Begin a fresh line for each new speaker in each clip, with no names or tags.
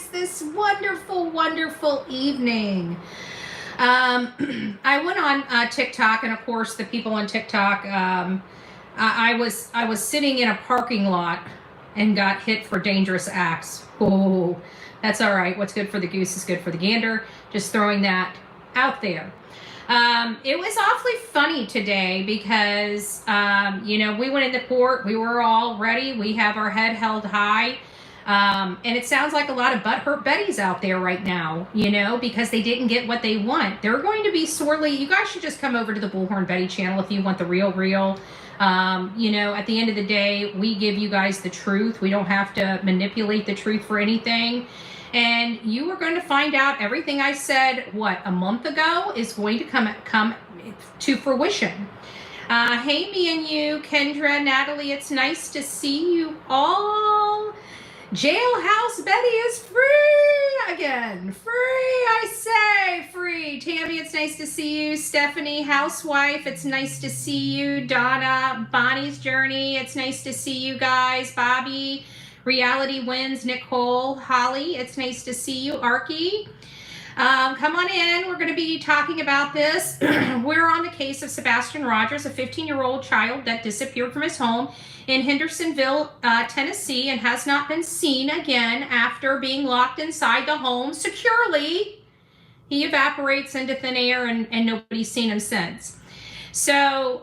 this wonderful, wonderful evening. I went on TikTok, and of course, the people on TikTok. I was sitting in a parking lot and got hit for dangerous acts. Oh, that's all right. What's good for the goose is good for the gander. Just throwing that out there. It was awfully funny today because, we went into court. We were all ready. We have our head held high. And it sounds like a lot of butthurt Bettys out there right now, because they didn't get what they want. They're going to be sorely, you guys should just come over to the Bullhorn Betty channel if you want the real. At the end of the day, we give you guys the truth. We don't have to manipulate the truth for anything. And you are going to find out everything I said, a month ago is going to come to fruition. Hey, me and you, Kendra, Natalie, it's nice to see you all. Jailhouse Betty is free again. Free, I say, free. Tammy, it's nice to see you. Stephanie, housewife, it's nice to see you. Donna, Bonnie's Journey, it's nice to see you guys. Bobby, Reality Wins, Nicole, Holly, it's nice to see you. Arky, come on in. We're going to be talking about this. We're on the case of Sebastian Rogers, a 15-year-old child that disappeared from his home in Hendersonville, Tennessee, and has not been seen again after being locked inside the home securely. He evaporates into thin air, and nobody's seen him since. So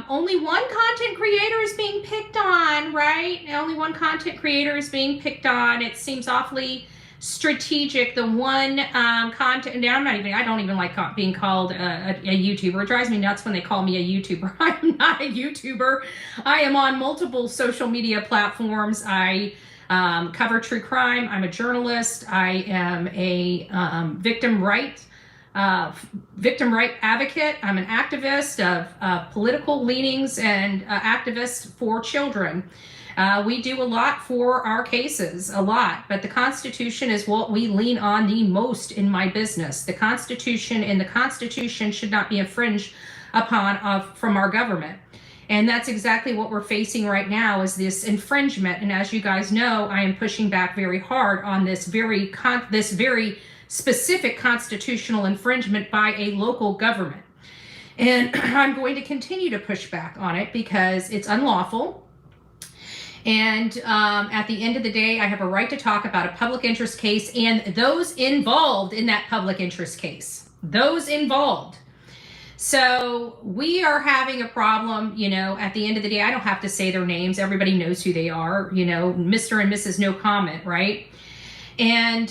only one content creator is being picked on, right? Only one content creator is being picked on. It seems awfully strategic. The one content, and I don't even like being called a YouTuber. It drives me nuts when they call me a YouTuber. I'm not a YouTuber. I am on multiple social media platforms. I cover true crime. I'm a journalist. I am a victim right advocate. I'm an activist of political leanings and activist for children. We do a lot for our cases, a lot, but the Constitution is what we lean on the most in my business. The Constitution should not be infringed upon from our government. And that's exactly what we're facing right now, is this infringement. And as you guys know, I am pushing back very hard on this very specific constitutional infringement by a local government. And I'm going to continue to push back on it because it's unlawful. And at the end of the day, I have a right to talk about a public interest case and those involved in that public interest case. Those involved. So we are having a problem, at the end of the day. I don't have to say their names. Everybody knows who they are, Mr. and Mrs. No Comment, right? And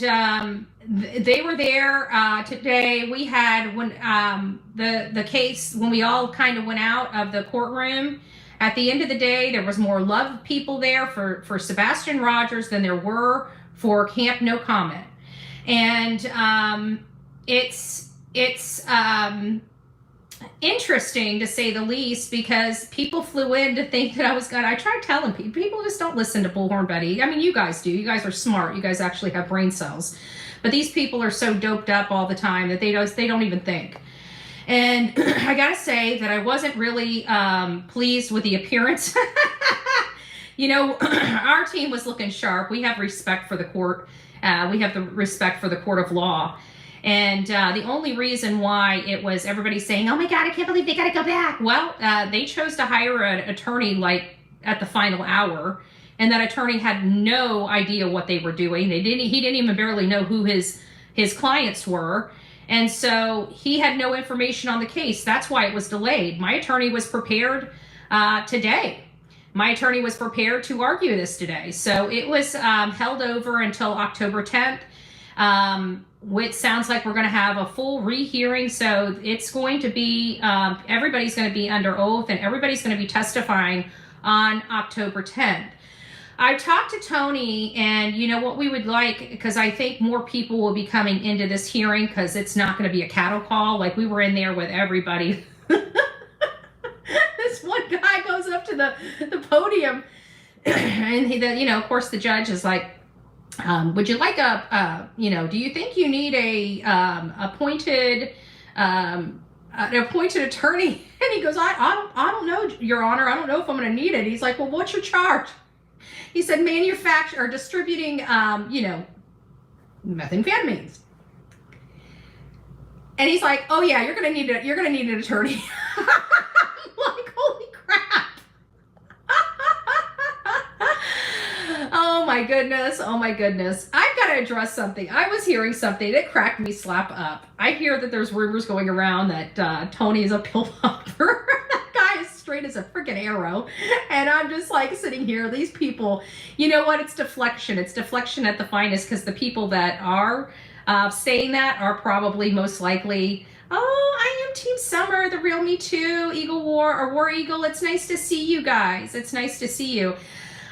they were there today. We had when the case, when we all kind of went out of the courtroom. At the end of the day, there was more love people there for Sebastian Rogers than there were for Camp No Comment. And it's interesting, to say the least, because people flew in to think that I was going to. I tried telling people just don't listen to Bullhorn Betty. I mean, you guys do. You guys are smart. You guys actually have brain cells. But these people are so doped up all the time that they don't even think. And I gotta say that I wasn't really pleased with the appearance. Our team was looking sharp. We have respect for the court. We have the respect for the court of law. And the only reason why it was everybody saying, oh my God, I can't believe they gotta go back. Well, they chose to hire an attorney at the final hour. And that attorney had no idea what they were doing. He didn't even barely know who his clients were. And so he had no information on the case. That's why it was delayed. My attorney was prepared today. My attorney was prepared to argue this today. So it was held over until October 10th, which sounds like we're going to have a full rehearing. So it's going to be, everybody's going to be under oath and everybody's going to be testifying on October 10th. I talked to Tony, and what we would like, because I think more people will be coming into this hearing, because it's not going to be a cattle call. Like, we were in there with everybody. This one guy goes up to the podium, and he, of course, the judge is like, would you like do you think you need an appointed attorney? And he goes, I don't know, Your Honor. I don't know if I'm going to need it. He's like, well, what's your charge? He said distributing, methamphetamines. And he's like, oh yeah, you're gonna need an attorney. I'm like, holy crap. Oh my goodness. Oh my goodness. I've got to address something. I was hearing something that cracked me slap up. I hear that there's rumors going around that Tony is a pill popper. That guy is straight as a freaking arrow. And I'm just like sitting here, these people, you know what? It's deflection. It's deflection at the finest, because the people that are saying that are probably most likely, oh, I am Team Summer, the real Me Too, Eagle War, or War Eagle. It's nice to see you guys. It's nice to see you.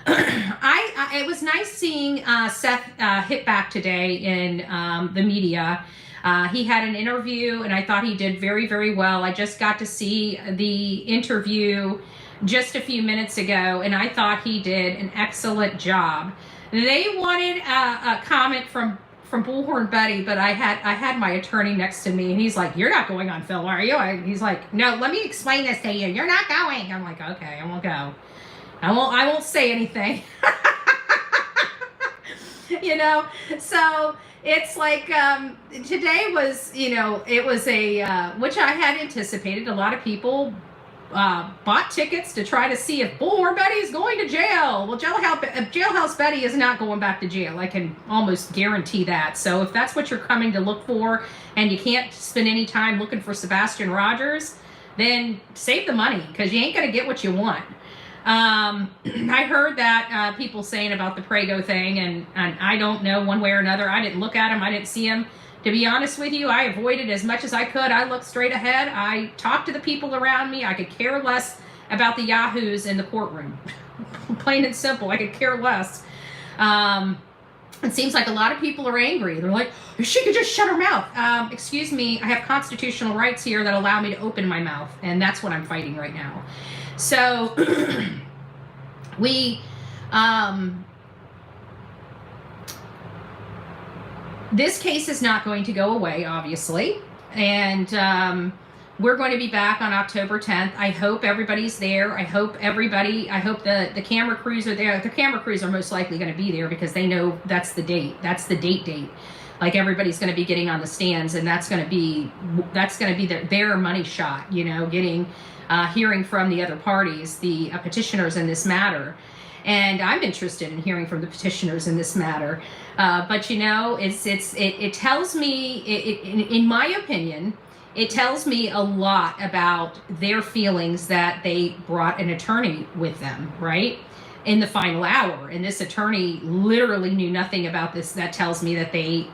It was nice seeing Seth hit back today in the media. He had an interview, and I thought he did very, very well. I just got to see the interview just a few minutes ago, and I thought he did an excellent job. They wanted a comment from Bullhorn Betty, but I had my attorney next to me, and he's like, "You're not going on film, are you?" He's like, "No, let me explain this to you. You're not going." I'm like, "Okay, I won't go. I won't say anything." You know, so it's like today was, you know, it was a which I had anticipated. A lot of people bought tickets to try to see if Bullhorn Betty is going to jail. Well, Jailhouse Betty is not going back to jail. I can almost guarantee that. So if that's what you're coming to look for, and you can't spend any time looking for Sebastian Rogers, then save the money, because you ain't going to get what you want. I heard that people saying about the Prego thing, and I don't know one way or another. I didn't look at him. I didn't see him. To be honest with you, I avoided as much as I could. I looked straight ahead. I talked to the people around me. I could care less about the yahoos in the courtroom. Plain and simple. I could care less. It seems like a lot of people are angry. They're like, she could just shut her mouth. Excuse me, I have constitutional rights here that allow me to open my mouth, and that's what I'm fighting right now. So this case is not going to go away, obviously, and we're going to be back on October 10th. I hope everybody's there. I hope the camera crews are there. The camera crews are most likely going to be there, because they know that's the date. That's the date. Like, everybody's going to be getting on the stands, and that's going to be their money shot, you know, hearing from the other parties, the petitioners in this matter. And I'm interested in hearing from the petitioners in this matter. But, you know, it tells me, in my opinion, it tells me a lot about their feelings that they brought an attorney with them, right, in the final hour. And this attorney literally knew nothing about this. That tells me that they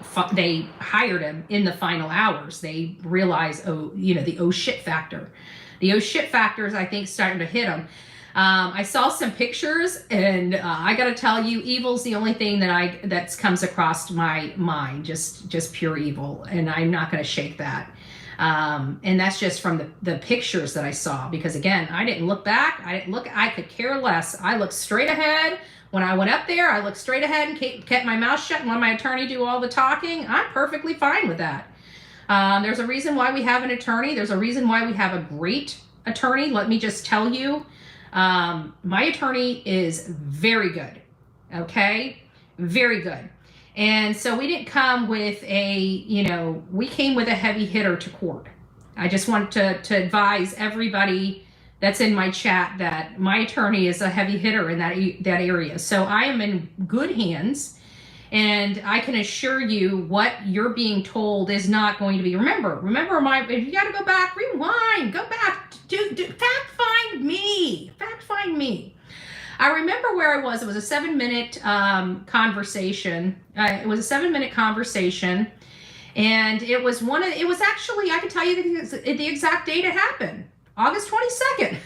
hired him in the final hours. They realized, the oh shit factor. The oh shit factor is, I think, starting to hit them. I saw some pictures, and I got to tell you, evil's the only thing that comes across my mind, just pure evil, and I'm not going to shake that. And that's just from the pictures that I saw, because again, I didn't look back. I could care less. I looked straight ahead. When I went up there, I looked straight ahead and kept my mouth shut and let my attorney do all the talking. I'm perfectly fine with that. There's a reason why we have an attorney. There's a reason why we have a great attorney. Let me just tell you, my attorney is very good. Okay? Very good. And so we didn't come with we came with a heavy hitter to court. I just want to advise everybody that's in my chat that my attorney is a heavy hitter in that area. So I am in good hands. And I can assure you, what you're being told is not going to be. Remember, if you got to go back, rewind, go back, fact find me. I remember where I was. It was a 7-minute conversation. It was a 7-minute conversation, and it was actually, I can tell you the exact date it happened, August 22nd.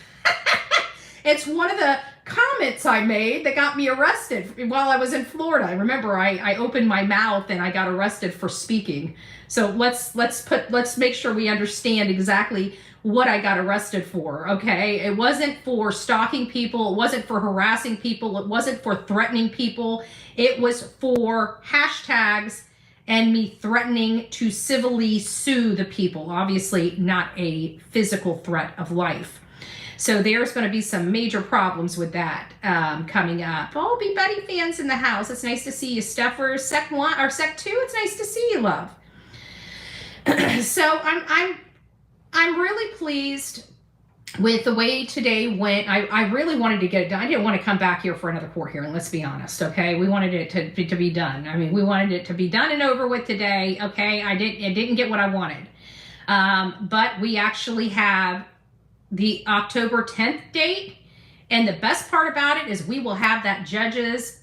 It's one of the comments I made that got me arrested while I was in Florida. I remember I opened my mouth and I got arrested for speaking. So let's make sure we understand exactly what I got arrested for, okay? It wasn't for stalking people. It wasn't for harassing people. It wasn't for threatening people. It was for hashtags and me threatening to civilly sue the people. Obviously not a physical threat of life. So there's going to be some major problems with that coming up. Oh, be Buddy fans in the house. It's nice to see you, Steph. Sec 1 or Sec 2. It's nice to see you, love. So I'm really pleased with the way today went. I really wanted to get it done. I didn't want to come back here for another court hearing, let's be honest, okay? We wanted it to be done. I mean, we wanted it to be done and over with today, okay? I didn't get what I wanted. But we actually have the October 10th date, and the best part about it is we will have that judge's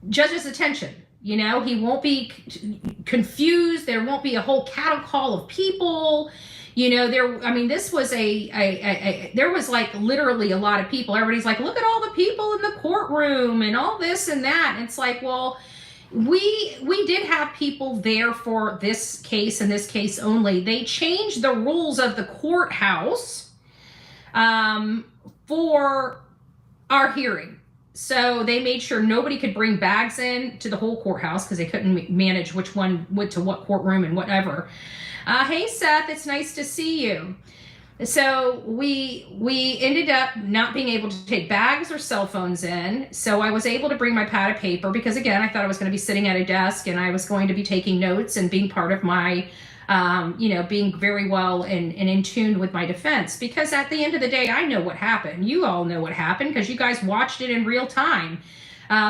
attention. You know, he won't be confused. There won't be a whole cattle call of people. You know, this was there was like literally a lot of people. Everybody's like, look at all the people in the courtroom and all this and that. And it's like, well, we did have people there for this case and this case only. They changed the rules of the courthouse for our hearing. So they made sure nobody could bring bags in to the whole courthouse because they couldn't manage which one went to what courtroom and whatever. Hey, Seth, it's nice to see you. So we ended up not being able to take bags or cell phones in. So I was able to bring my pad of paper because, again, I thought I was going to be sitting at a desk and I was going to be taking notes and being part of my, being very well and in tune with my defense. Because at the end of the day, I know what happened. You all know what happened because you guys watched it in real time.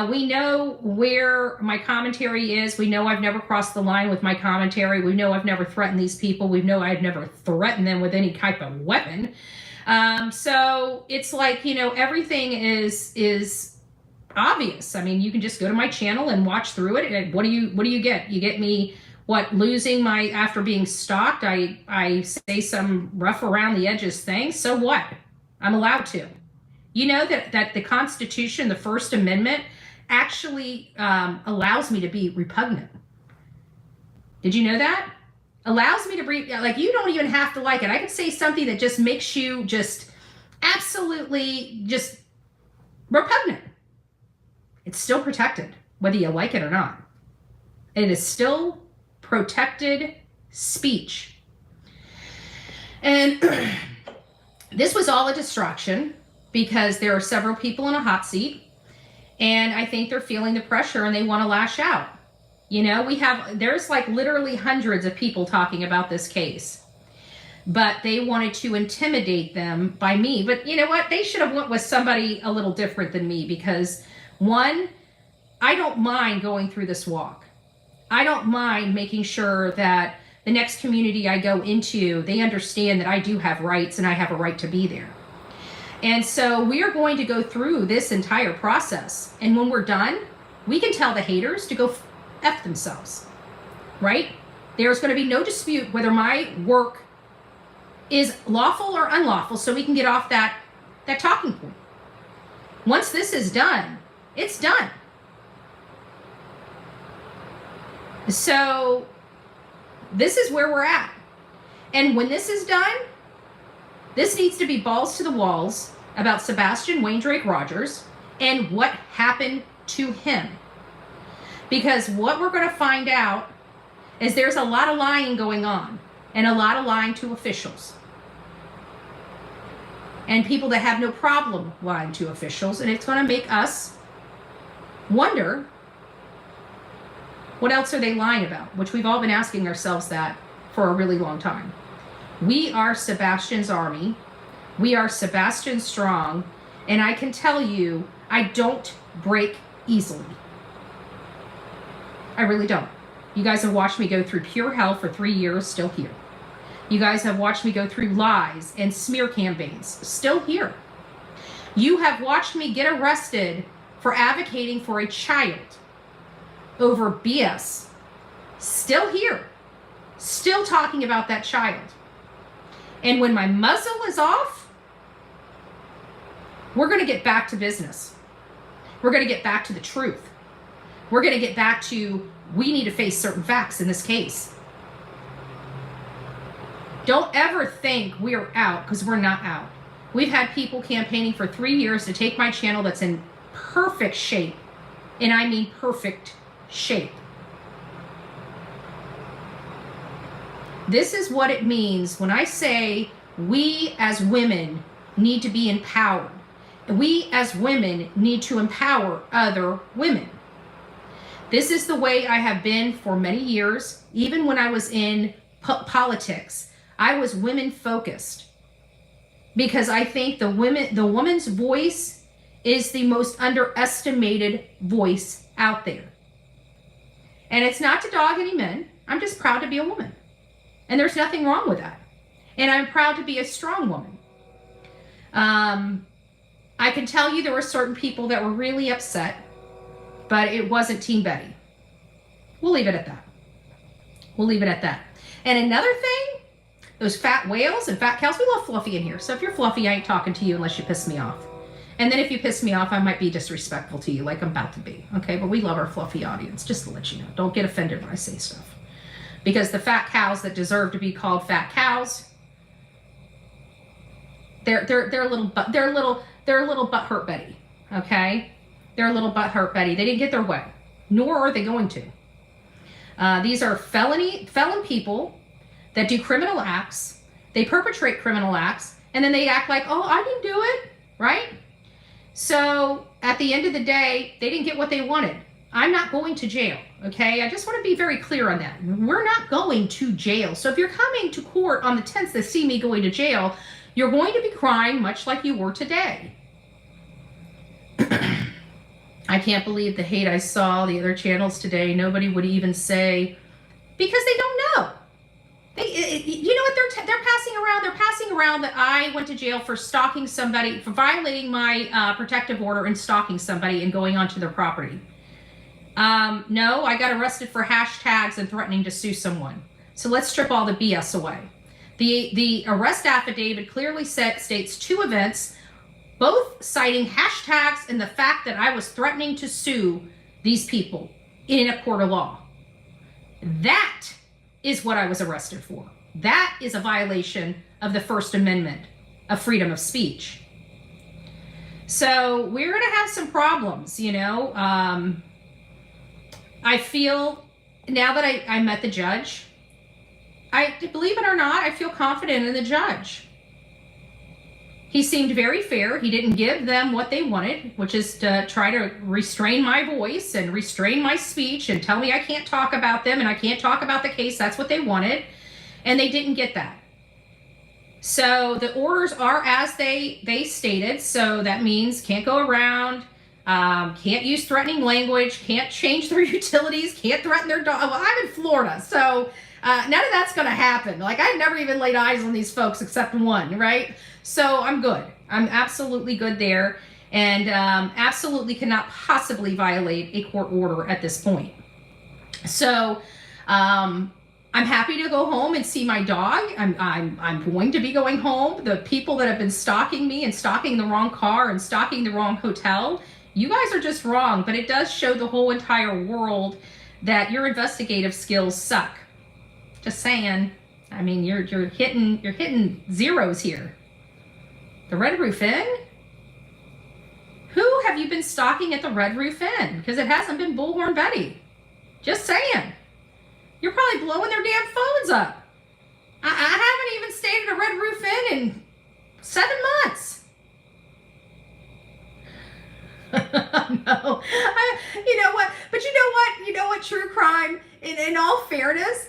We know where my commentary is. We know I've never crossed the line with my commentary. We know I've never threatened these people. We know I've never threatened them with any type of weapon. So it's like, everything is obvious. I mean, you can just go to my channel and watch through it. And what do you get? You get me, losing after being stalked. I say some rough around the edges things. So what? I'm allowed to. You know that the Constitution, the First Amendment, actually allows me to be repugnant. Did you know that? Allows me to be, like, you don't even have to like it. I could say something that just makes you just absolutely just repugnant. It's still protected, whether you like it or not. It is still protected speech. And this was all a distraction, because there are several people in a hot seat, and I think they're feeling the pressure and they want to lash out. There's like literally hundreds of people talking about this case, but they wanted to intimidate them by me. But you know what? They should have went with somebody a little different than me, because one, I don't mind going through this walk. I don't mind making sure that the next community I go into, they understand that I do have rights and I have a right to be there. And so we are going to go through this entire process. And when we're done, we can tell the haters to go F themselves, right? There's going to be no dispute whether my work is lawful or unlawful, so we can get off that talking point. Once this is done, it's done. So this is where we're at. And when this is done, this needs to be balls to the walls about Sebastian Wayne Drake Rogers and what happened to him. Because what we're going to find out is there's a lot of lying going on, and a lot of lying to officials. And people that have no problem lying to officials, and it's going to make us wonder, what else are they lying about? Which we've all been asking ourselves that for a really long time. We are Sebastian's army. We are Sebastian Strong. And I can tell you, I don't break easily. I really don't. You guys have watched me go through pure hell for 3 years, still here. You guys have watched me go through lies and smear campaigns, still here. You have watched me get arrested for advocating for a child over BS, still here, still talking about that child. And when my muzzle is off, we're going to get back to business. We're going to get back to the truth. We're going to get back to, we need to face certain facts in this case. Don't ever think we're out, because we're not out. We've had people campaigning for 3 years to take my channel that's in perfect shape. And I mean perfect shape. This is what it means when I say We as women need to be empowered. We as women need to empower other women. This is the way I have been for many years. Even when I was in politics, I was women focused, because I think the woman's voice is the most underestimated voice out there. And it's not to dog any men. I'm just proud to be a woman. And there's nothing wrong with that. And I'm proud to be a strong woman. I can tell you there were certain people that were really upset, but it wasn't Team Betty. We'll leave it at that. We'll leave it at that. And another thing, those fat whales and fat cows, we love Fluffy in here. So if you're Fluffy, I ain't talking to you unless you piss me off. And then if you piss me off, I might be disrespectful to you like I'm about to be. Okay, but we love our Fluffy audience, just to let you know. Don't get offended when I say stuff. Because the fat cows that deserve to be called fat cows, they're a little butthurt Betty. Okay? They're a little butthurt Betty. They didn't get their way, nor are they going to. These are felon people that do criminal acts. They perpetrate criminal acts, and then they act like, oh, I didn't do it, right? So at the end of the day, they didn't get what they wanted. I'm not going to jail, okay? I just want to be very clear on that. We're not going to jail. So if you're coming to court on the 10th to see me going to jail, you're going to be crying much like you were today. I can't believe the hate I saw the other channels today. Nobody would even say, because they don't know. You know what they're passing around? They're passing around that I went to jail for stalking somebody, for violating my protective order and stalking somebody and going onto their property. No, I got arrested for hashtags and threatening to sue someone. So let's strip all the BS away. The arrest affidavit clearly states 2 events, both citing hashtags and the fact that I was threatening to sue these people in a court of law. That is what I was arrested for. That is a violation of the First Amendment of freedom of speech. So we're going to have some problems, you know. I feel, now that I met the judge, believe it or not, I feel confident in the judge. He seemed very fair. He didn't give them what they wanted, which is to try to restrain my voice and restrain my speech and tell me I can't talk about them and I can't talk about the case. That's what they wanted. And they didn't get that. So the orders are as they stated. So that means can't go around, can't use threatening language, can't change their utilities, can't threaten their dog. Well, I'm in Florida, so none of that's going to happen. Like, I've never even laid eyes on these folks except one, right? So I'm good. I'm absolutely good there, and absolutely cannot possibly violate a court order at this point. So I'm happy to go home and see my dog. I'm going to be going home. The people that have been stalking me and stalking the wrong car and stalking the wrong hotel, you guys are just wrong. But it does show the whole entire world that your investigative skills suck. Just saying. I mean, you're hitting zeros here. The Red Roof Inn? Who have you been stalking at the Red Roof Inn? Because it hasn't been Bullhorn Betty. Just saying. You're probably blowing their damn phones up. I haven't even stayed at a Red Roof Inn in 7 months. No. You know what? But you know what? You know what? True crime, in all fairness,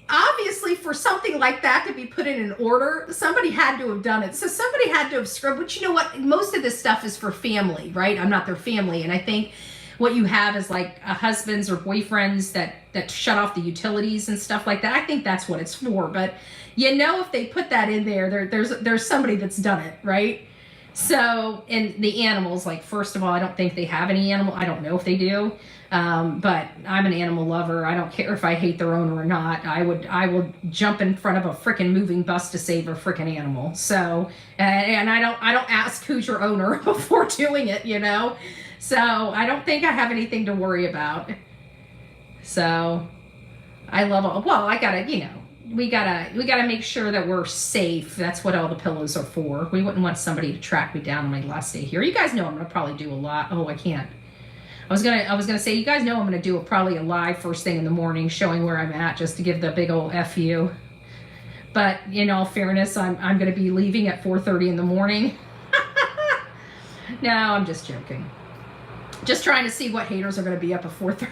obviously for something like that to be put in an order, somebody had to have done it. So somebody had to have scrubbed. But you know what? Most of this stuff is for family, right? I'm not their family. And I think what you have is like husbands or boyfriends that shut off the utilities and stuff like that. I think that's what it's for. But you know, if they put that in there's somebody that's done it, right? So, and the animals, like, first of all, I don't think they have any animal. I don't know if they do. But I'm an animal lover. I don't care if I hate their owner or not. I will jump in front of a freaking moving bus to save a freaking animal. So, and I don't ask who's your owner before doing it, you know? So I don't think I have anything to worry about. So I love all, well, I gotta, you know, we gotta make sure that we're safe. That's what all the pillows are for. We wouldn't want somebody to track me down on my last day here. You guys know I'm gonna probably do a lot. Oh, I can't. I was gonna say, you guys know I'm gonna do probably a live first thing in the morning showing where I'm at, just to give the big old F you. But in all fairness, I'm going to be leaving at 4:30 in the morning. No, I'm just joking. Just trying to see what haters are going to be up at 4:30.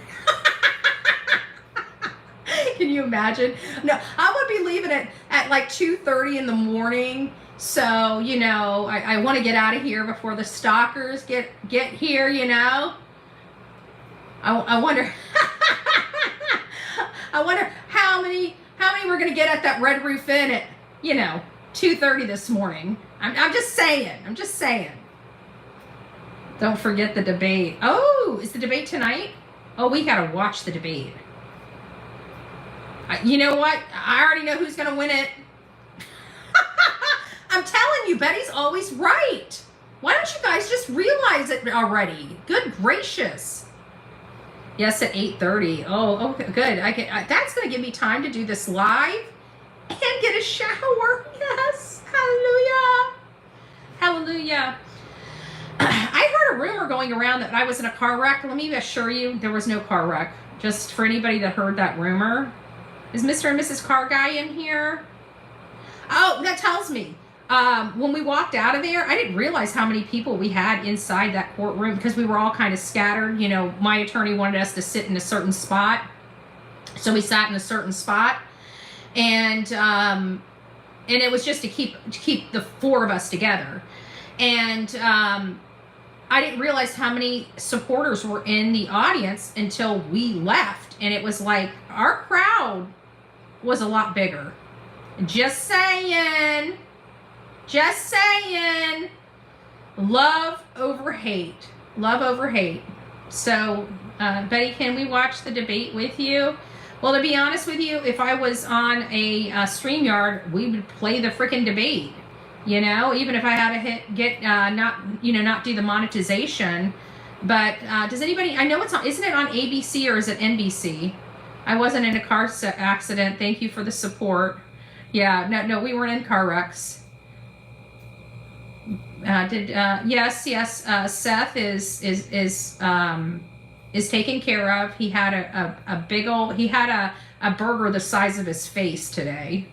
Can you imagine? No, I'm going to be leaving at like 2:30 in the morning. So, you know, I want to get out of here before the stalkers get here, you know. I wonder I wonder how many we're going to get at that Red Roof Inn at, you know, 2:30 this morning. I'm just saying. I'm just saying. Don't forget the debate. Oh, is the debate tonight? Oh, we got to watch the debate. You know what? I already know who's going to win it. I'm telling you, Betty's always right. Why don't you guys just realize it already? Good gracious. Yes, at 8:30. Oh, okay, good. That's going to give me time to do this live and get a shower. Yes. Hallelujah. Hallelujah. I heard a rumor going around that I was in a car wreck. Let me assure you, there was no car wreck. Just for anybody that heard that rumor. Is Mr. and Mrs. Car Guy in here? Oh, that tells me. When we walked out of there, I didn't realize how many people we had inside that courtroom because we were all kind of scattered. You know, my attorney wanted us to sit in a certain spot. So we sat in a certain spot. And it was just to keep the four of us together. And I didn't realize how many supporters were in the audience until we left. And it was like, our crowd was a lot bigger. Just saying. Just saying. Love over hate. Love over hate. So, Betty, can we watch the debate with you? Well, to be honest with you, if I was on a StreamYard, we would play the freaking debate. You know, even if I had to not do the monetization. But does anybody, I know it's on, isn't it on ABC or is it NBC? I wasn't in a car accident. Thank you for the support. Yeah, no, we weren't in car wrecks. Yes. Seth is taken care of. He had a burger the size of his face today.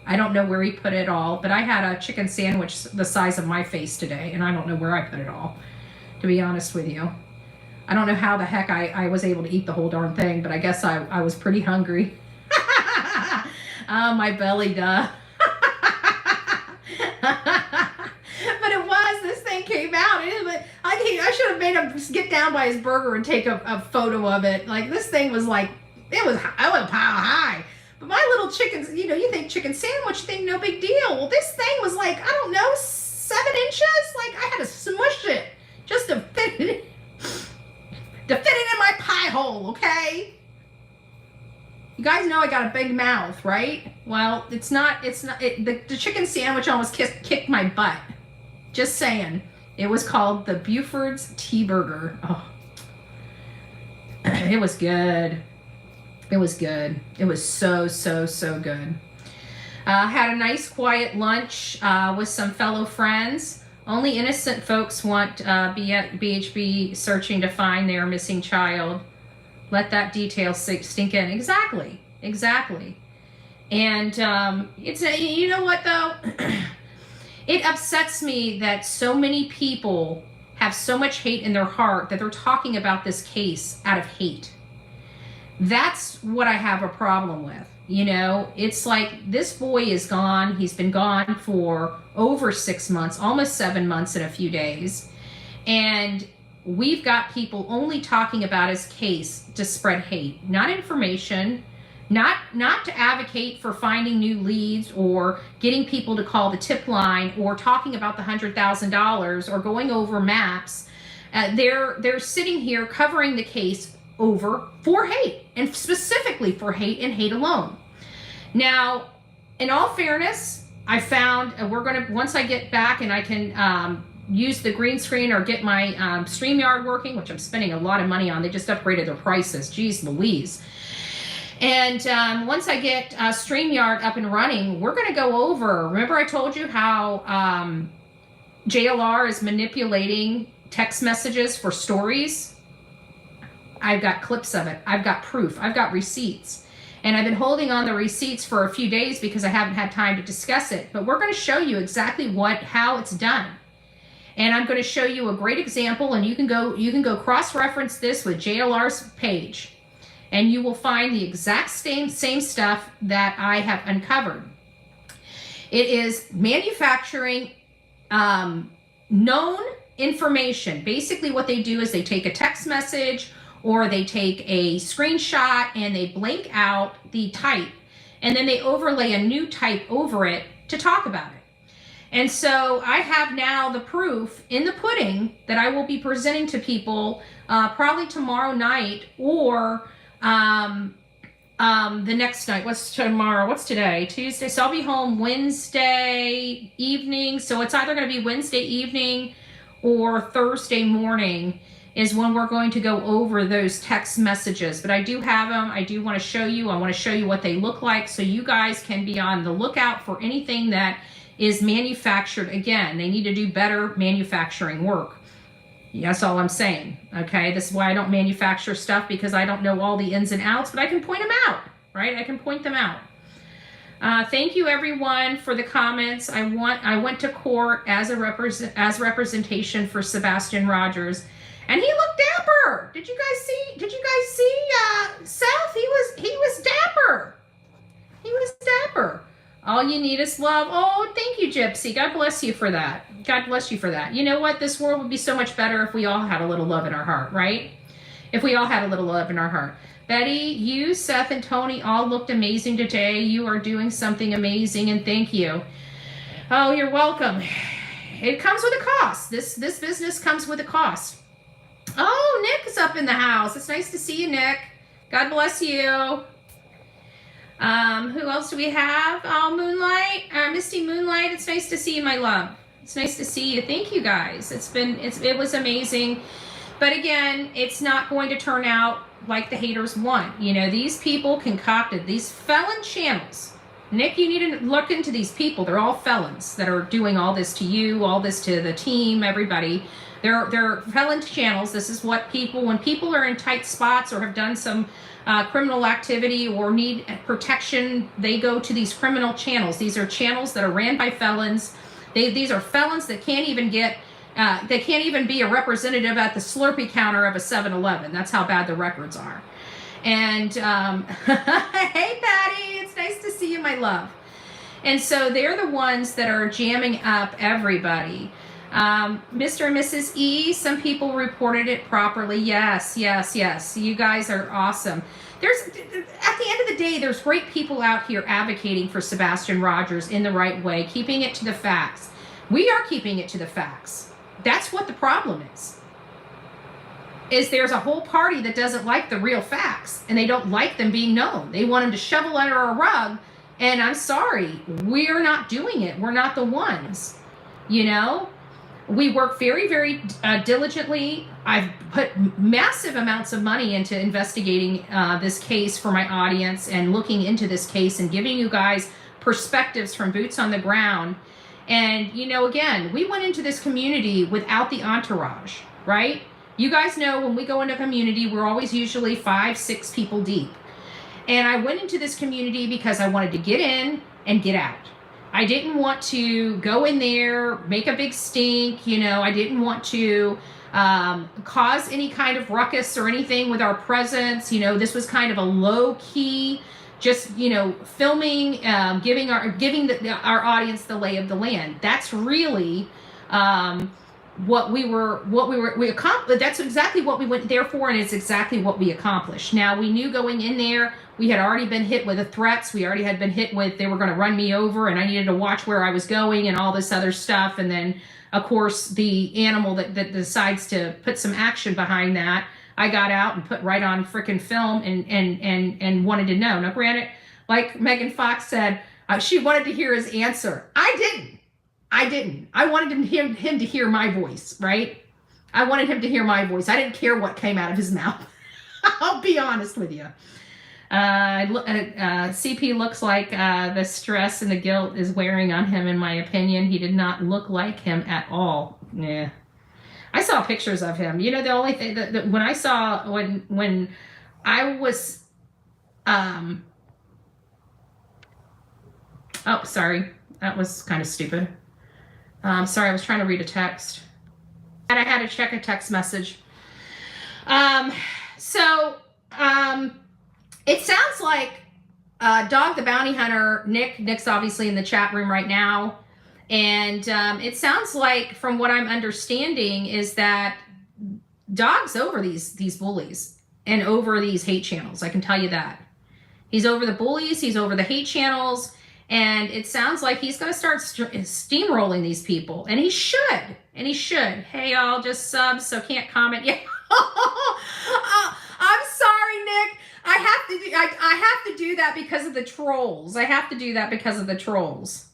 I don't know where he put it all, but I had a chicken sandwich the size of my face today, and I don't know where I put it all, to be honest with you. I don't know how the heck I was able to eat the whole darn thing, but I guess I was pretty hungry. Oh, my belly, duh. But it was, this thing came out. I should have made him get down by his burger and take a photo of it. Like, this thing was like, it was pile high. But my little chickens, you know, you think chicken sandwich, you think no big deal. Well, this thing was like, I don't know, 7 inches? Like, I had to smush it just to fit it in my pie hole, okay? You guys know I got a big mouth, right? Well, the chicken sandwich almost kicked my butt. Just saying. It was called the Buford's Tea Burger. Oh, it was good. It was good. It was so good. Had a nice quiet lunch with some fellow friends. Only innocent folks want BHB searching to find their missing child. Let that detail stink in. Exactly. And you know what though? It upsets me that so many people have so much hate in their heart that they're talking about this case out of hate. That's what I have a problem with. You know, it's like this boy is gone. He's been gone for over 6 months, almost 7 months in a few days. And we've got people only talking about his case to spread hate, not information, not to advocate for finding new leads or getting people to call the tip line or talking about the $100,000 or going over maps. They're sitting here covering the case over for hate, and specifically for hate and hate alone. Now, in all fairness, I found once I get back and I can use the green screen or get my StreamYard working, which I'm spending a lot of money on. They just upgraded their prices. Geez Louise. And once I get StreamYard up and running, we're going to go over, remember I told you how JLR is manipulating text messages for stories? I've got clips of it. I've got proof. I've got receipts. And I've been holding on the receipts for a few days because I haven't had time to discuss it. But we're going to show you exactly how it's done. And I'm going to show you a great example, and you can go cross-reference this with JLR's page, and you will find the exact same stuff that I have uncovered. It is manufacturing known information. Basically what they do is they take a text message or they take a screenshot and they blank out the type, and then they overlay a new type over it to talk about it. And so I have now the proof in the pudding that I will be presenting to people probably tomorrow night or the next night. What's tomorrow? What's today? Tuesday. So I'll be home Wednesday evening. So it's either going to be Wednesday evening or Thursday morning is when we're going to go over those text messages. But I do have them. I do want to show you. I want to show you what they look like so you guys can be on the lookout for anything that is manufactured. Again, they need to do better manufacturing work. That's all I'm saying. Okay, this is why I don't manufacture stuff, because I don't know all the ins and outs, but I can point them out, right? I can point them out. Thank you everyone for the comments. I went to court as representation for Sebastian Rogers, and he looked dapper. Did you guys see South? He was dapper. He was dapper. All you need is love. Oh, thank you, Gypsy. God bless you for that. God bless you for that. You know what? This world would be so much better if we all had a little love in our heart, right? If we all had a little love in our heart. Betty, you, Seth, and Tony all looked amazing today. You are doing something amazing, and thank you. Oh, you're welcome. It comes with a cost. This business comes with a cost. Oh, Nick is up in the house. It's nice to see you, Nick. God bless you. Who else do we have? Oh, Moonlight, Misty Moonlight. It's nice to see you, my love. It's nice to see you. Thank you guys. It was amazing. But again, it's not going to turn out like the haters want. You know, these people concocted these felon channels. Nick, you need to look into these people. They're all felons that are doing all this to you, all this to the team, everybody. They're felon channels. This is what when people are in tight spots or have done some criminal activity or need protection, they go to these criminal channels. These are channels that are ran by felons. These are felons that can't even be a representative at the Slurpee counter of a 7-Eleven. That's how bad the records are. And hey, Patty, it's nice to see you, my love. And so they're the ones that are jamming up everybody. Mr. and Mrs. E, some people reported it properly. Yes. You guys are awesome. At the end of the day, there's great people out here advocating for Sebastian Rogers in the right way, keeping it to the facts. We are keeping it to the facts. That's what the problem is there's a whole party that doesn't like the real facts, and they don't like them being known. They want them to shovel under a rug, and I'm sorry, we're not doing it. We're not the ones, you know? We work very, very diligently. I've put massive amounts of money into investigating this case for my audience and looking into this case and giving you guys perspectives from boots on the ground. And, you know, again, we went into this community without the entourage, right? You guys know when we go into a community, we're always usually 5-6 people deep. And I went into this community because I wanted to get in and get out. I didn't want to go in there, make a big stink, you know, I didn't want to cause any kind of ruckus or anything with our presence. You know, this was kind of a low key, just, you know, filming, giving our audience the lay of the land. That's really we accomplished. That's exactly what we went there for, and it's exactly what we accomplished. Now, we knew going in there, we had already been hit with the threats. We already had been hit with, they were going to run me over, and I needed to watch where I was going and all this other stuff. And then, of course, the animal that decides to put some action behind that, I got out and put right on frickin' film and wanted to know. Now, granted, like Megan Fox said, she wanted to hear his answer. I didn't. I wanted him to hear my voice, right? I wanted him to hear my voice. I didn't care what came out of his mouth. I'll be honest with you. CP looks like the stress and the guilt is wearing on him, in my opinion. He did not look like him at all. Yeah. I saw pictures of him. You know, the only thing that when I saw, when I was Oh, sorry. That was kind of stupid. Sorry, I was trying to read a text. And I had to check a text message. So, it sounds like Dog the Bounty Hunter, Nick's obviously in the chat room right now. And it sounds like, from what I'm understanding, is that Dog's over these bullies and over these hate channels. I can tell you that. He's over the bullies, he's over the hate channels, and it sounds like he's going to start steamrolling these people. And he should. And he should. Hey, y'all, just subs, so can't comment. Yeah. I'm sorry, Nick. I have to do that because of the trolls. I have to do that because of the trolls.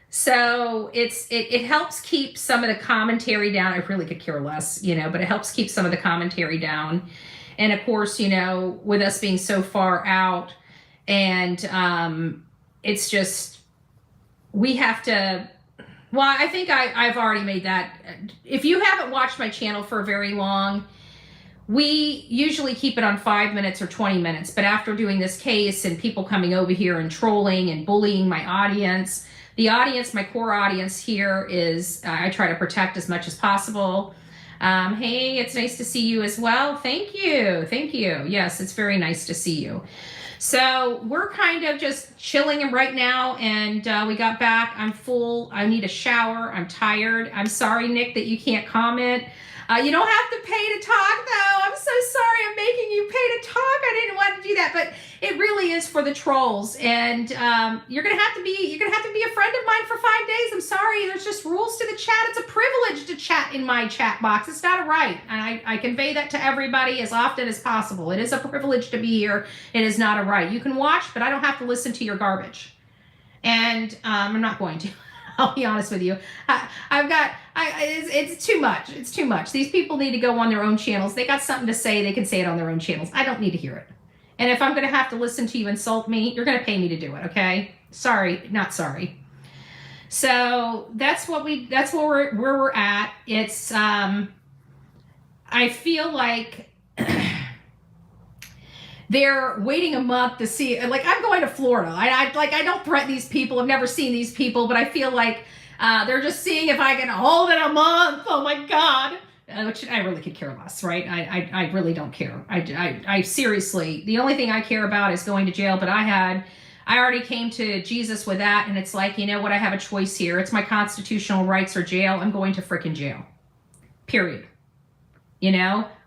So it helps keep some of the commentary down. I really could care less, but it helps keep some of the commentary down. And of course, with us being so far out, and it's just, we have to, well, I think I've already made that. If you haven't watched my channel for very long, we usually keep it on 5 minutes or 20 minutes. But after doing this case and people coming over here and trolling and bullying my audience, my core audience here is, I try to protect as much as possible. Hey, it's nice to see you as well. Thank you. Thank you. Yes, it's very nice to see you. So we're kind of just chilling right now, and we got back. I'm full. I need a shower. I'm tired. I'm sorry, Nick, that you can't comment. You don't have to pay to talk, though. I'm so sorry I'm making you pay to talk. I didn't want to do that, but it really is for the trolls. And you're gonna have to be a friend of mine for 5 days. I'm sorry. There's just rules to the chat. It's a privilege to chat in my chat box. It's not a right. And I convey that to everybody as often as possible. It is a privilege to be here. It is not a right. You can watch, but I don't have to listen to your garbage. And I'm not going to. I'll be honest with you. It's too much. It's too much. These people need to go on their own channels. They got something to say. They can say it on their own channels. I don't need to hear it. And if I'm going to have to listen to you insult me, you're going to pay me to do it. Okay? Sorry, not sorry. So that's where we're at. It's, I feel like they're waiting a month to see, like, I'm going to Florida. I don't threaten these people. I've never seen these people, but I feel like they're just seeing if I can hold it a month. Oh my God. Which I really could care less, right? I really don't care. I seriously, the only thing I care about is going to jail, but I already came to Jesus with that, and it's like, you know what? I have a choice here. It's my constitutional rights or jail. I'm going to frickin' jail. Period.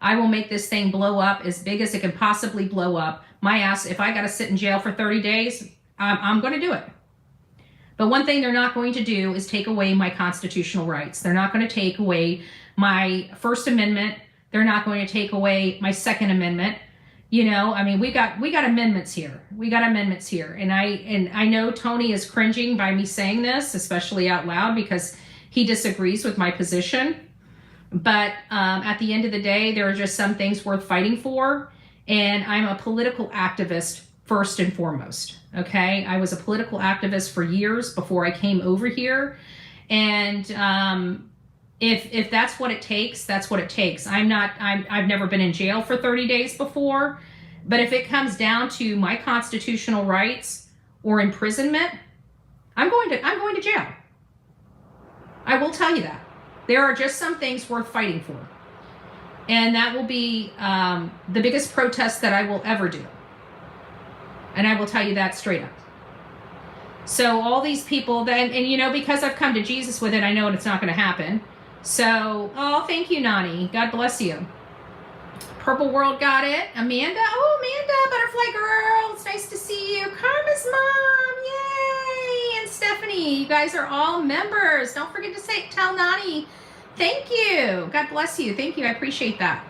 I will make this thing blow up as big as it can possibly blow up. My ass, if I got to sit in jail for 30 days, I'm going to do it. But one thing they're not going to do is take away my constitutional rights. They're not going to take away my First Amendment. They're not going to take away my Second Amendment. We got amendments here. We got amendments here. And I know Tony is cringing by me saying this, especially out loud, because he disagrees with my position. But at the end of the day, there are just some things worth fighting for. And I'm a political activist first and foremost. Okay. I was a political activist for years before I came over here. And if that's what it takes, that's what it takes. I've never been in jail for 30 days before. But if it comes down to my constitutional rights or imprisonment, I'm going to jail. I will tell you that. There are just some things worth fighting for. And that will be the biggest protest that I will ever do. And I will tell you that straight up. So all these people, because I've come to Jesus with it, I know it's not going to happen. So, thank you, Nani. God bless you. Purple World got it. Amanda. Oh, Amanda, Butterfly Girl. It's nice to see you. Karma's mom. Yay. And Stephanie. You guys are all members. Don't forget to tell Nani. Thank you. God bless you. Thank you. I appreciate that.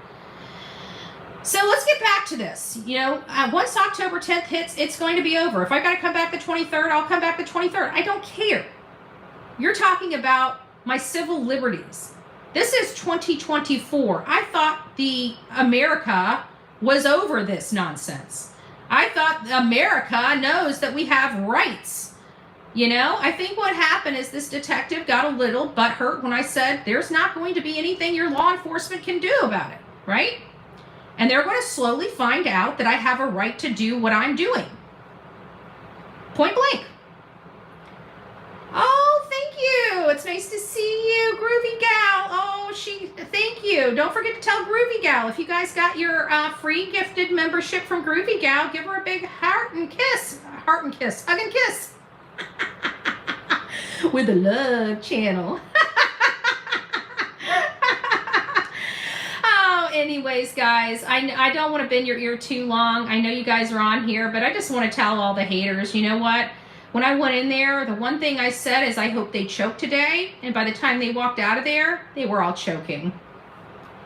So let's get back to this. Once October 10th hits, it's going to be over. If I got to come back the 23rd, I'll come back the 23rd. I don't care. You're talking about my civil liberties. This is 2024. I thought the America was over this nonsense. I thought America knows that we have rights. I think what happened is this detective got a little butthurt when I said there's not going to be anything your law enforcement can do about it, right? And they're going to slowly find out that I have a right to do what I'm doing. Point blank. Oh, thank you. It's nice to see you, Groovy Gal. Oh, thank you. Don't forget to tell Groovy Gal, if you guys got your free gifted membership from Groovy Gal, give her a big heart and kiss. Heart and kiss. Hug and kiss. With the love channel. Oh, anyways, guys, I don't want to bend your ear too long. I know you guys are on here, but I just want to tell all the haters, you know what? When I went in there, the one thing I said is I hope they choke today. And by the time they walked out of there, they were all choking.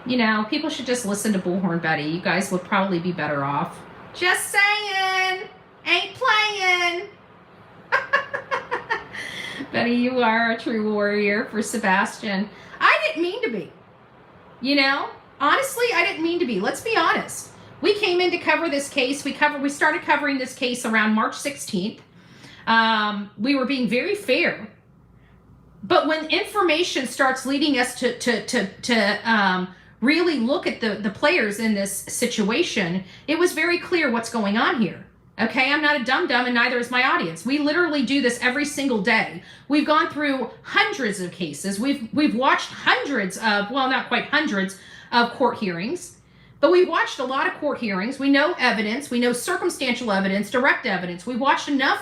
You know, people should just listen to Bullhorn Betty. You guys would probably be better off. Just saying. Ain't playing. Betty, you are a true warrior for Sebastian. I didn't mean to be. You know, honestly, I didn't mean to be. Let's be honest. We came in to cover this case. We started covering this case around March 16th. We were being very fair, but when information starts leading us to really look at the players in this situation, it was very clear what's going on here. Okay, I'm not a dum-dum, and neither is my audience. We literally do this every single day. We've gone through hundreds of cases. We've watched hundreds of, well, not quite hundreds of court hearings, but we watched a lot of court hearings. We know evidence. We know circumstantial evidence, direct evidence. We watched enough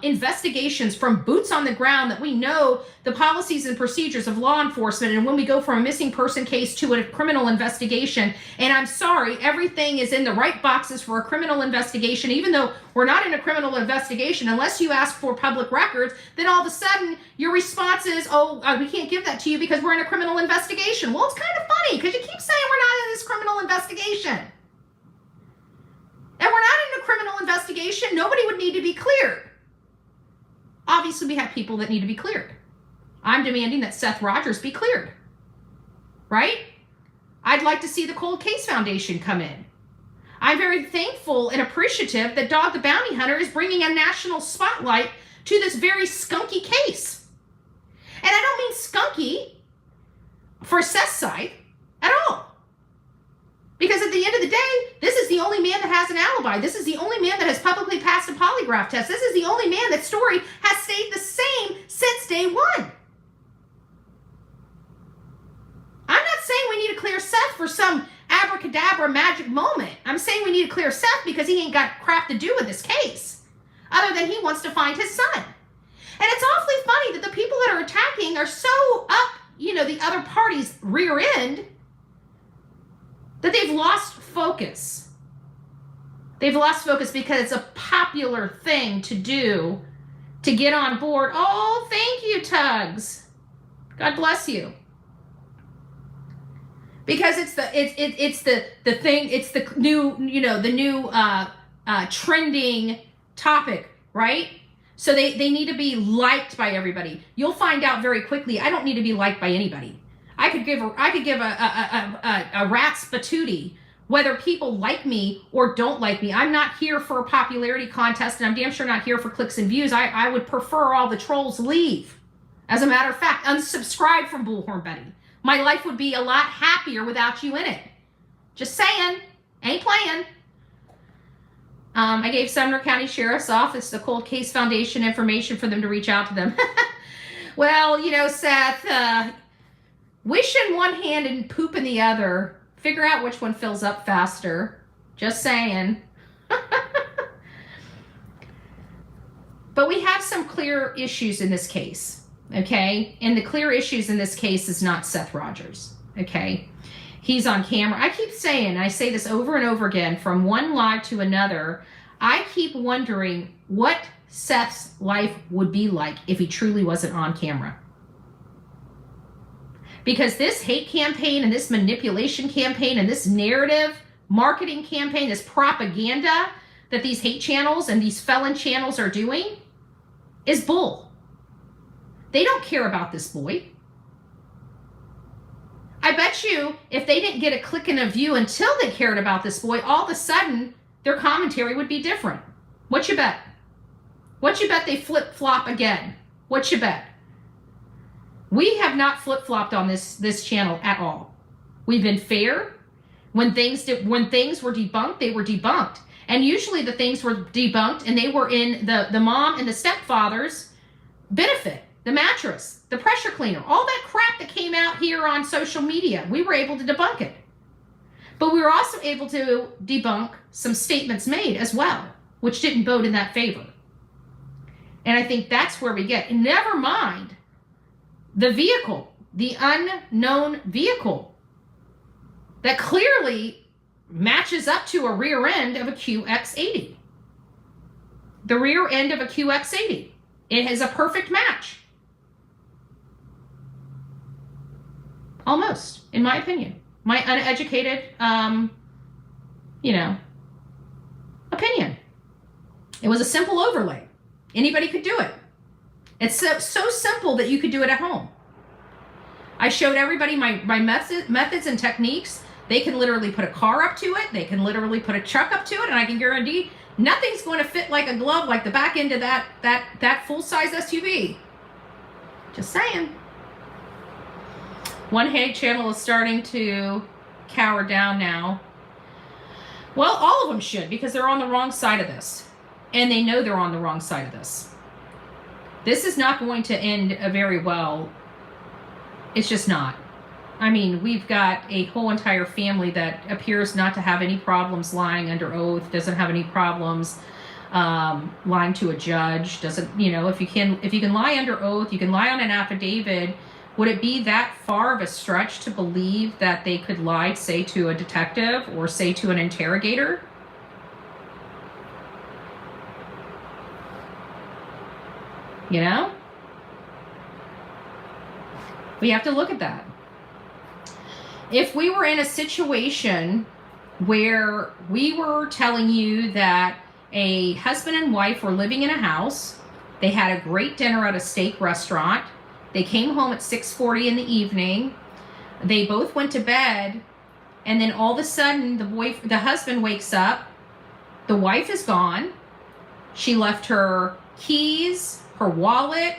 investigations from boots on the ground that we know the policies and procedures of law enforcement, and when we go from a missing person case to a criminal investigation, and I'm sorry, everything is in the right boxes for a criminal investigation, even though we're not in a criminal investigation, unless you ask for public records, then all of a sudden your response is, we can't give that to you because we're in a criminal investigation. Well, it's kind of funny because you keep saying we're not in this criminal investigation. And we're not in a criminal investigation. Nobody would need to be cleared. Obviously, we have people that need to be cleared. I'm demanding that Seth Rogers be cleared. Right? I'd like to see the Cold Case Foundation come in. I'm very thankful and appreciative that Dog the Bounty Hunter is bringing a national spotlight to this very skunky case. And I don't mean skunky for Seth's side at all. Because at the end of the day, this is the only man that has an alibi. This is the only man that has publicly passed a polygraph test. This is the only man that story has stayed the same since day one. I'm not saying we need to clear Seth for some abracadabra magic moment. I'm saying we need to clear Seth because he ain't got crap to do with this case, other than he wants to find his son. And it's awfully funny that the people that are attacking are so up, the other party's rear end, that they've lost focus. They've lost focus because it's a popular thing to do to get on board. Oh, thank you, Tugs. God bless you. Because it's the thing, it's the new, the new trending topic, right? So they need to be liked by everybody. You'll find out very quickly, I don't need to be liked by anybody. I could give a rat's patootie whether people like me or don't like me. I'm not here for a popularity contest, and I'm damn sure not here for clicks and views. I would prefer all the trolls leave. As a matter of fact, unsubscribe from Bullhorn Betty. My life would be a lot happier without you in it. Just saying. Ain't playing. I gave Sumner County Sheriff's Office the Cold Case Foundation information for them to reach out to them. Well, Seth, wish in one hand and poop in the other. Figure out which one fills up faster. Just saying. But we have some clear issues in this case, okay? And the clear issues in this case is not Seth Rogers, okay? He's on camera. I keep saying, I say this over and over again, from one live to another, I keep wondering what Seth's life would be like if he truly wasn't on camera. Because this hate campaign and this manipulation campaign and this narrative marketing campaign, this propaganda that these hate channels and these felon channels are doing is bull. They don't care about this boy. I bet you if they didn't get a click and a view until they cared about this boy, all of a sudden their commentary would be different. What you bet? What you bet they flip-flop again? What you bet? We have not flip-flopped on this channel at all. We've been fair. When things were debunked, they were debunked. And usually the things were debunked and they were in the mom and the stepfather's benefit, the mattress, the pressure cleaner, all that crap that came out here on social media. We were able to debunk it. But we were also able to debunk some statements made as well, which didn't bode in that favor. And I think that's where we get. And never mind the vehicle, the unknown vehicle that clearly matches up to a rear end of a QX80. The rear end of a QX80. It has a perfect match. Almost, in my opinion. My uneducated, opinion. It was a simple overlay. Anybody could do it. It's so simple that you could do it at home. I showed everybody my methods and techniques. They can literally put a car up to it. They can literally put a truck up to it. And I can guarantee nothing's going to fit like a glove like the back end of that full-size SUV. Just saying. One hate channel is starting to cower down now. Well, all of them should, because they're on the wrong side of this. And they know they're on the wrong side of this. This is not going to end very well. It's just not. I mean, we've got a whole entire family that appears not to have any problems lying under oath, doesn't have any problems lying to a judge, doesn't, if you can lie under oath, you can lie on an affidavit. Would it be that far of a stretch to believe that they could lie, say, to a detective or say to an interrogator? We have to look at that. If we were in a situation where we were telling you that a husband and wife were living in a house, they had a great dinner at a steak restaurant, they came home at 6:40 in the evening, they both went to bed, and then all of a sudden the husband wakes up, the wife is gone, she left her keys, her wallet,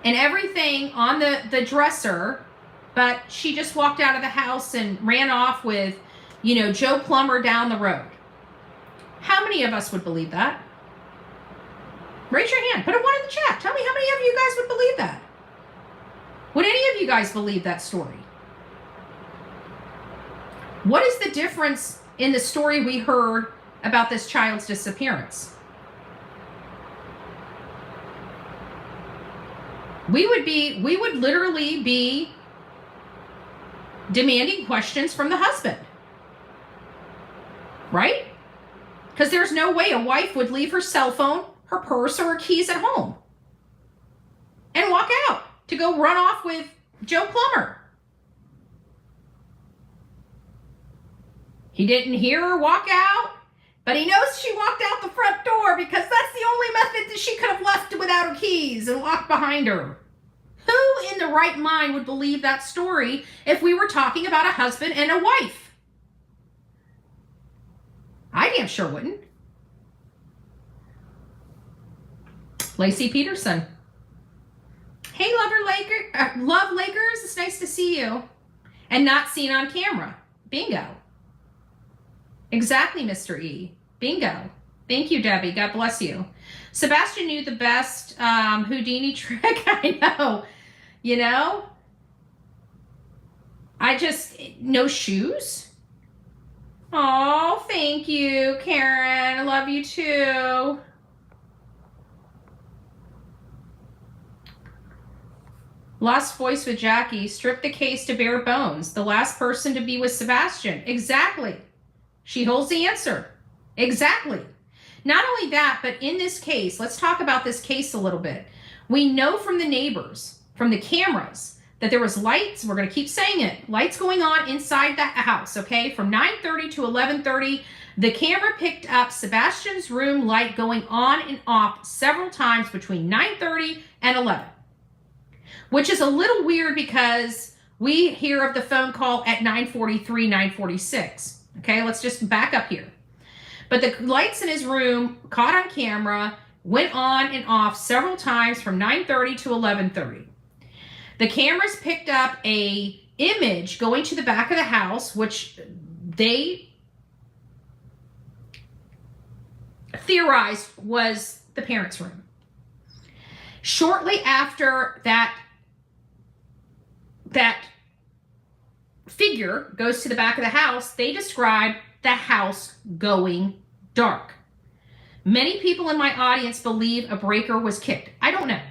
and everything on the dresser, but she just walked out of the house and ran off with, Joe Plumber down the road. How many of us would believe that? Raise your hand. Put a 1 in the chat. Tell me how many of you guys would believe that. Would any of you guys believe that story? What is the difference in the story we heard about this child's disappearance? We would literally be demanding questions from the husband. Right? Because there's no way a wife would leave her cell phone, her purse, or her keys at home and walk out to go run off with Joe Plumber. He didn't hear her walk out, but he knows she walked out the front door because that's the only method that she could have left without her keys and locked behind her. Who in the right mind would believe that story if we were talking about a husband and a wife? I damn sure wouldn't. Lacey Peterson. Hey, love Lakers. It's nice to see you. And not seen on camera. Bingo. Exactly, Mr. E. Bingo. Thank you, Debbie. God bless you. Sebastian knew the best Houdini trick. I know. No shoes? Oh, thank you, Karen. I love you too. Lost voice with Jackie. Strip the case to bare bones. The last person to be with Sebastian. Exactly. She holds the answer. Exactly. Not only that, but in this case, let's talk about this case a little bit. We know from the neighbors, from the cameras, that there was lights. We're going to keep saying it. Lights going on inside the house, okay? From 9:30 to 11:30, the camera picked up Sebastian's room light going on and off several times between 9:30 and 11. Which is a little weird because we hear of the phone call at 9:43, 9:46. Okay, let's just back up here. But the lights in his room caught on camera, went on and off several times from 9:30 to 11:30. The cameras picked up a image going to the back of the house, which they theorized was the parents' room. Shortly after that figure goes to the back of the house, they describe the house going dark. Many people in my audience believe a breaker was kicked. I don't know.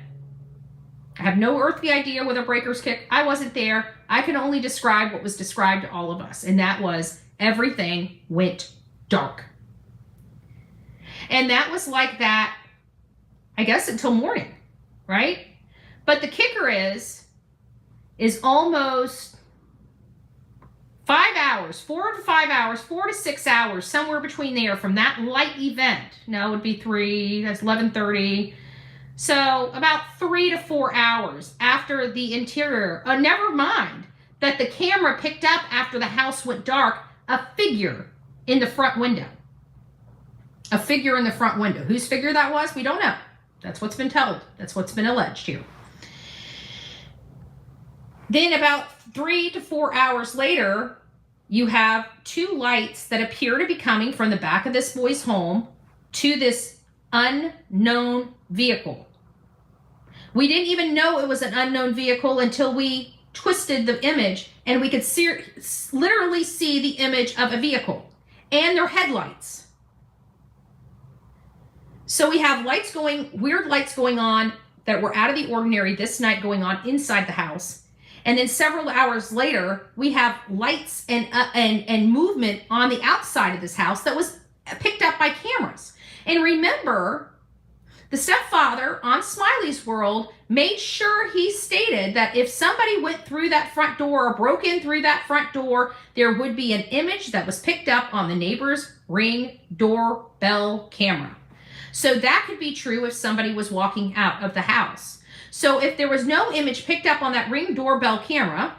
I have no earthly idea whether breakers kicked. I wasn't there. I can only describe what was described to all of us, and that was everything went dark. And that was like that, I guess, until morning, right? But the kicker is almost 5 hours, 4 to 5 hours, 4 to 6 hours, somewhere between there from that light event. No, it would be 3, that's 11:30. So about 3 to 4 hours after the interior, never mind that the camera picked up after the house went dark, a figure in the front window. A figure in the front window. Whose figure that was, we don't know. That's what's been told. That's what's been alleged here. Then about 3 to 4 hours later, you have 2 lights that appear to be coming from the back of this boy's home to this unknown vehicle. We didn't even know it was an unknown vehicle until we twisted the image and we could literally see the image of a vehicle and their headlights. So we have weird lights going on that were out of the ordinary this night going on inside the house. And then several hours later, we have lights and movement on the outside of this house that was picked up by cameras. And remember, the stepfather on Smiley's World made sure he stated that if somebody went through that front door or broke in through that front door, there would be an image that was picked up on the neighbor's Ring doorbell camera. So that could be true if somebody was walking out of the house. So if there was no image picked up on that Ring doorbell camera,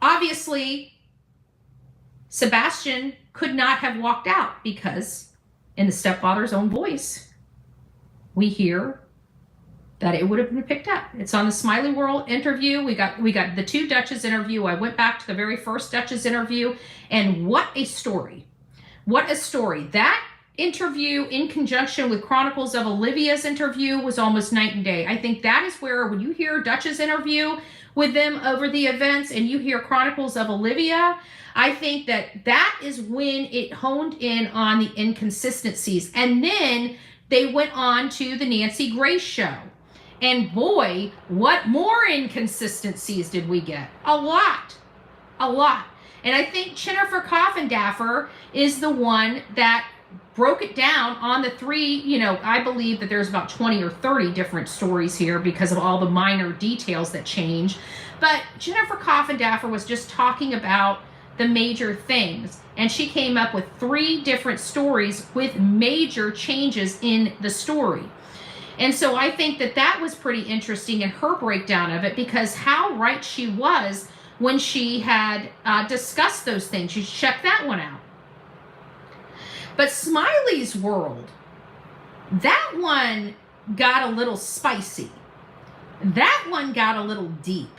obviously Sebastian could not have walked out, because in the stepfather's own voice, we hear that it would have been picked up. It's on the Smiley World interview. We got the 2 Duchess interview. I went back to the very first Duchess interview, and what a story. What a story. That interview in conjunction with Chronicles of Olivia's interview was almost night and day. I think that is where, when you hear Duchess interview with them over the events and you hear Chronicles of Olivia, I think that is when it honed in on the inconsistencies. And then they went on to the Nancy Grace show. And boy, what more inconsistencies did we get? A lot. A lot. And I think Jennifer Coffindaffer is the one that broke it down on the 3, I believe that there's about 20 or 30 different stories here because of all the minor details that change. But Jennifer Coffindaffer was just talking about the major things. And she came up with 3 different stories with major changes in the story. And so I think that was pretty interesting in her breakdown of it, because how right she was when she had discussed those things. You should check that one out. But Smiley's World, that one got a little spicy. That one got a little deep.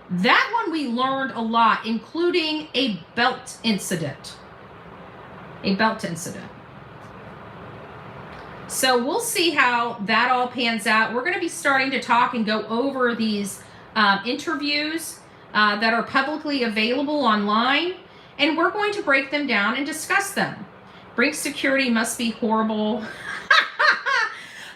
That one we learned a lot, including a belt incident. A belt incident. So we'll see how that all pans out. We're going to be starting to talk and go over these interviews that are publicly available online, and we're going to break them down and discuss them. Brink security must be horrible.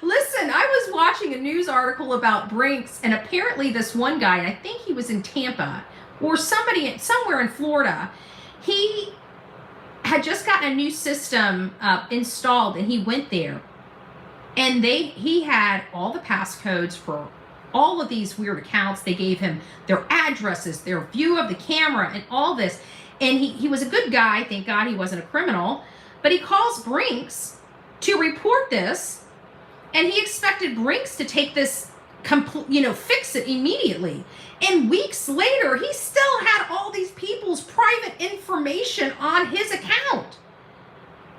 Listen, I was watching a news article about Brinks, and apparently this one guy, and I think he was in Tampa or somewhere in Florida, he had just gotten a new system installed, and he went there, and he had all the passcodes for all of these weird accounts. They gave him their addresses, their view of the camera, and all this. And he was a good guy. Thank God he wasn't a criminal. But he calls Brinks to report this, and he expected Brinks to take this, fix it immediately. And weeks later, he still had all these people's private information on his account.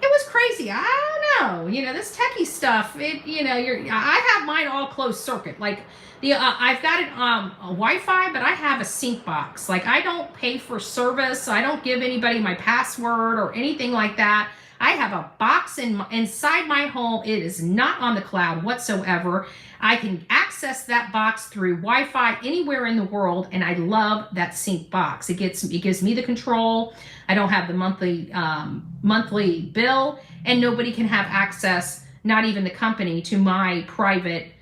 It was crazy. I don't know. This techie stuff, I have mine all closed circuit. Like, I've got it a Wi-Fi, but I have a sync box. Like, I don't pay for service. I don't give anybody my password or anything like that. I have a box inside my home. It is not on the cloud whatsoever. I can access that box through Wi-Fi anywhere in the world, and I love that sync box. It gives me the control. I don't have the monthly bill, and nobody can have access, not even the company, to my private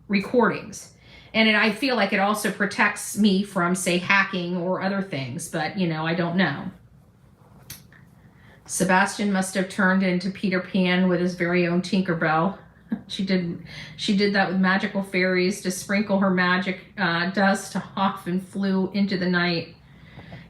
recordings. And I feel like it also protects me from, say, hacking or other things, but, you know, I don't know. Sebastian must have turned into Peter Pan with his very own Tinkerbell. She did that with magical fairies to sprinkle her magic dust off and flew into the night.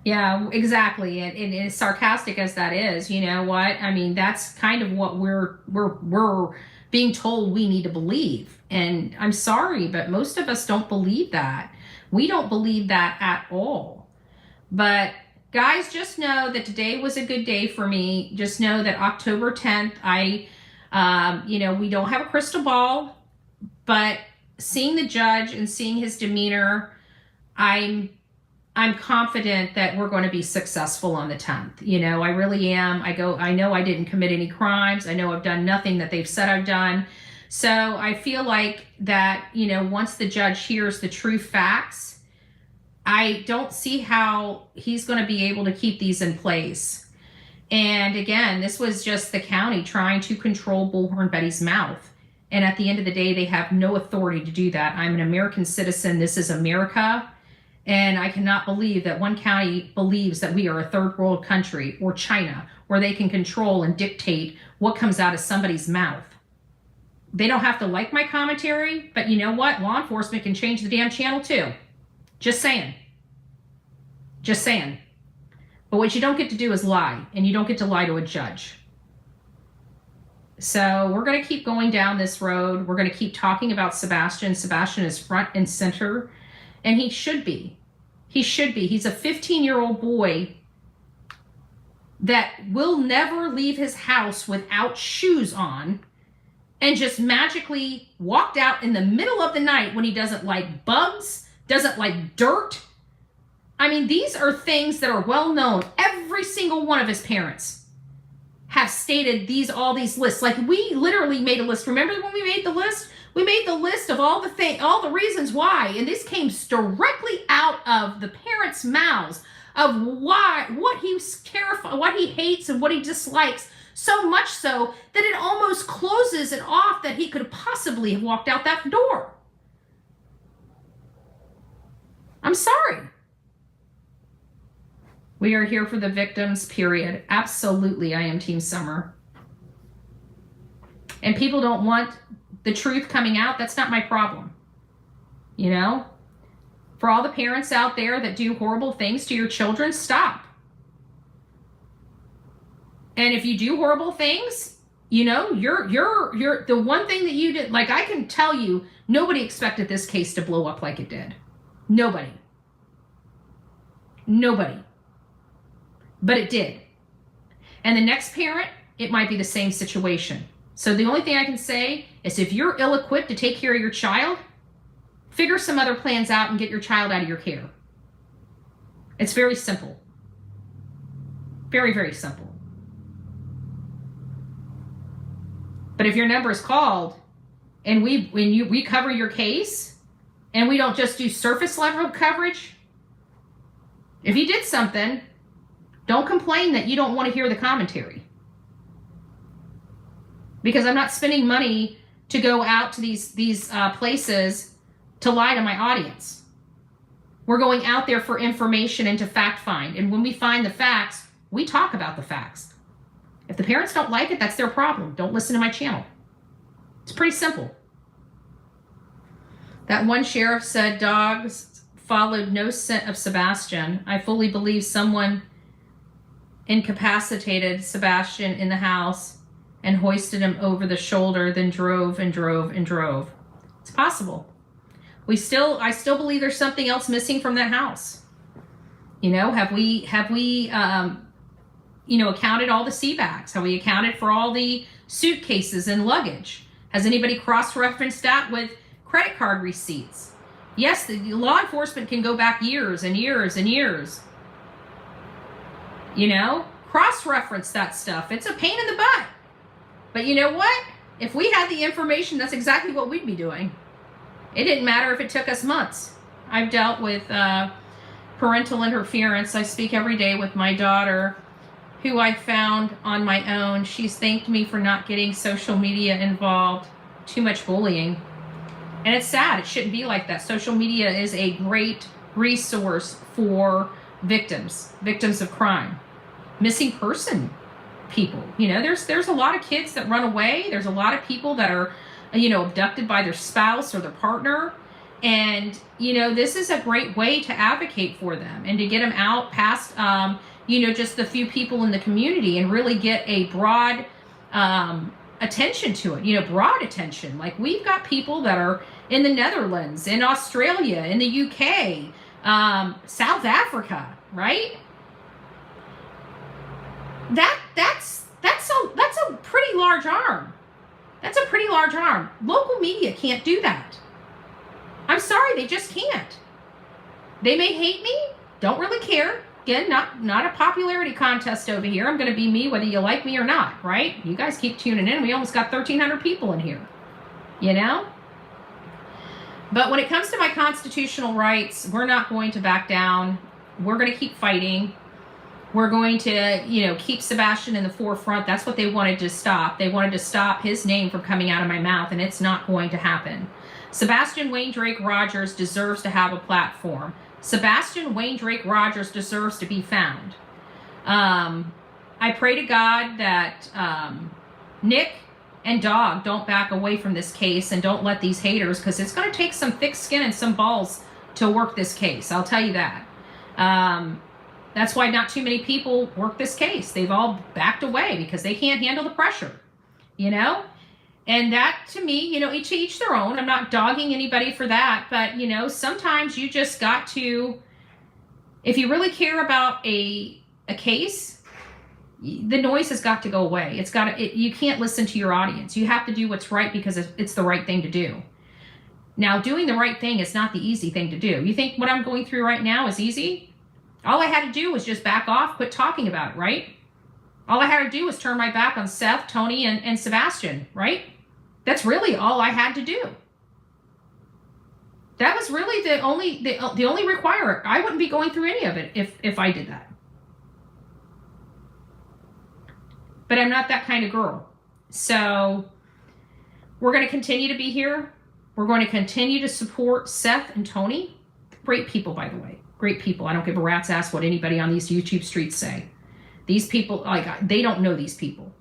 Yeah, exactly. And as sarcastic as that is, you know what? I mean, that's kind of what we're being told we need to believe. And I'm sorry, but most of us don't believe that. We don't believe that at all. But guys, just know that today was a good day for me. Just know that October 10th, you know, we don't have a crystal ball, but seeing the judge and seeing his demeanor, I'm confident that we're going to be successful on the 10th. You know, I really am. I know I didn't commit any crimes. I know I've done nothing that they've said I've done. So I feel like that, you know, once the judge hears the true facts, I don't see how he's going to be able to keep these in place. And again, this was just the county trying to control Bullhorn Betty's mouth. And at the end of the day, they have no authority to do that. I'm an American citizen. This is America. And I cannot believe that one county believes that we are a third world country, or China, where they can control and dictate what comes out of somebody's mouth. They don't have to like my commentary, but you know what? Law enforcement can change the damn channel too. Just saying. Just saying. But what you don't get to do is lie, and you don't get to lie to a judge. So we're going to keep going down this road. We're going to keep talking about Sebastian. Sebastian is front and center. And he should be. He should be. He's a 15-year-old boy that will never leave his house without shoes on, and just magically walked out in the middle of the night when he doesn't like bugs, doesn't like dirt. I mean, these are things that are well known. Every single one of his parents have stated all these lists. Like, we literally made a list. Remember when we made the list? We made the list of all the reasons why, and this came directly out of the parents' mouths of why, what he's terrified, what he hates and what he dislikes, so much so that it almost closes it off that he could possibly have walked out that door. I'm sorry. We are here for the victims, period. Absolutely, I am Team Summer. And people don't want the truth coming out. That's not my problem. You know? For all the parents out there that do horrible things to your children, stop. And if you do horrible things, you know, you're the one thing that you did. Like, I can tell you, nobody expected this case to blow up like it did. Nobody. Nobody. But it did. And the next parent, it might be the same situation. So the only thing I can say is, if you're ill-equipped to take care of your child, figure some other plans out and get your child out of your care. It's very simple. Very, very simple. But if your number is called and we cover your case, and we don't just do surface level coverage, if you did something, don't complain that you don't want to hear the commentary. Because I'm not spending money to go out to these places to lie to my audience. We're going out there for information and to fact find. And when we find the facts, we talk about the facts. If the parents don't like it, that's their problem. Don't listen to my channel. It's pretty simple. That one sheriff said dogs followed no scent of Sebastian. I fully believe someone incapacitated Sebastian in the house and hoisted him over the shoulder, then drove and drove and drove. It's possible. I still believe there's something else missing from that house. You know, have we you know, accounted all the sea bags? Have we accounted for all the suitcases and luggage? Has anybody cross-referenced that with credit card receipts? Yes, the law enforcement can go back years and years and years. You know, Cross-reference that stuff. It's a pain in the butt. But you know what? If we had the information, that's exactly what we'd be doing. It didn't matter if it took us months. I've dealt with parental interference. I speak every day with my daughter, who I found on my own. She's thanked me for not getting social media involved. Too much bullying. And it's sad. It shouldn't be like that. Social media is a great resource for victims of crime, missing person people. You know, there's a lot of kids that run away. There's a lot of people that are, you know, abducted by their spouse or their partner. And, you know, this is a great way to advocate for them and to get them out past, you know, just the few people in the community and really get a broad attention to it, you know, broad attention. Like, we've got people that are in the Netherlands, in Australia, in the UK, South Africa, right? That's a pretty large arm. That's a pretty large arm. Local media can't do that. I'm sorry, they just can't. They may hate me, don't really care. Again, not a popularity contest over here. I'm going to be me whether you like me or not, right? You guys keep tuning in. We almost got 1,300 people in here, you know? But when it comes to my constitutional rights, we're not going to back down. We're going to keep fighting. We're going to, you know, keep Sebastian in the forefront. That's what they wanted to stop. They wanted to stop his name from coming out of my mouth, and it's not going to happen. Sebastian Wayne Drake Rogers deserves to have a platform. Sebastian Wayne Drake Rogers deserves to be found. I pray to God that Nick and Dog don't back away from this case and don't let these haters, because it's going to take some thick skin and some balls to work this case. I'll tell you that. That's why not too many people work this case. They've all backed away because they can't handle the pressure, you know? And that, to me, you know, each their own. I'm not dogging anybody for that, but, you know, sometimes you just got to, if you really care about a case, the noise has got to go away. It's got to, you can't listen to your audience. You have to do what's right because it's the right thing to do. Now, doing the right thing is not the easy thing to do. You think what I'm going through right now is easy? All I had to do was just back off, quit talking about it, right? All I had to do was turn my back on Seth, Tony, and Sebastian, right? That's really all I had to do. That was really the only requirement. I wouldn't be going through any of it if I did that. But I'm not that kind of girl. So we're going to continue to be here. We're going to continue to support Seth and Tony. Great people, by the way. Great people. I don't give a rat's ass what anybody on these YouTube streets say. These people, like, they don't know these people.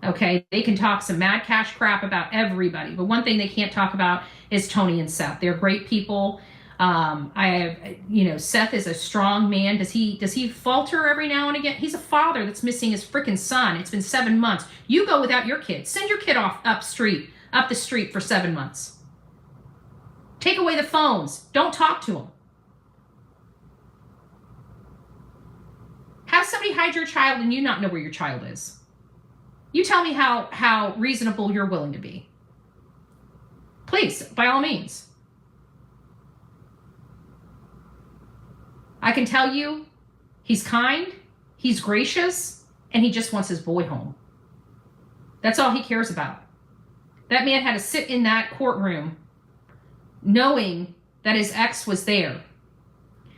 Okay, they can talk some mad cash crap about everybody, but one thing they can't talk about is Tony and Seth. They're great people. Seth is a strong man. Does he falter every now and again? He's a father that's missing his freaking son. It's been 7 months. You go without your kid. Send your kid off up the street for 7 months. Take away the phones. Don't talk to them. Have somebody hide your child and you not know where your child is. You tell me how reasonable you're willing to be. Please, by all means. I can tell you, he's kind, he's gracious, and he just wants his boy home. That's all he cares about. That man had to sit in that courtroom knowing that his ex was there.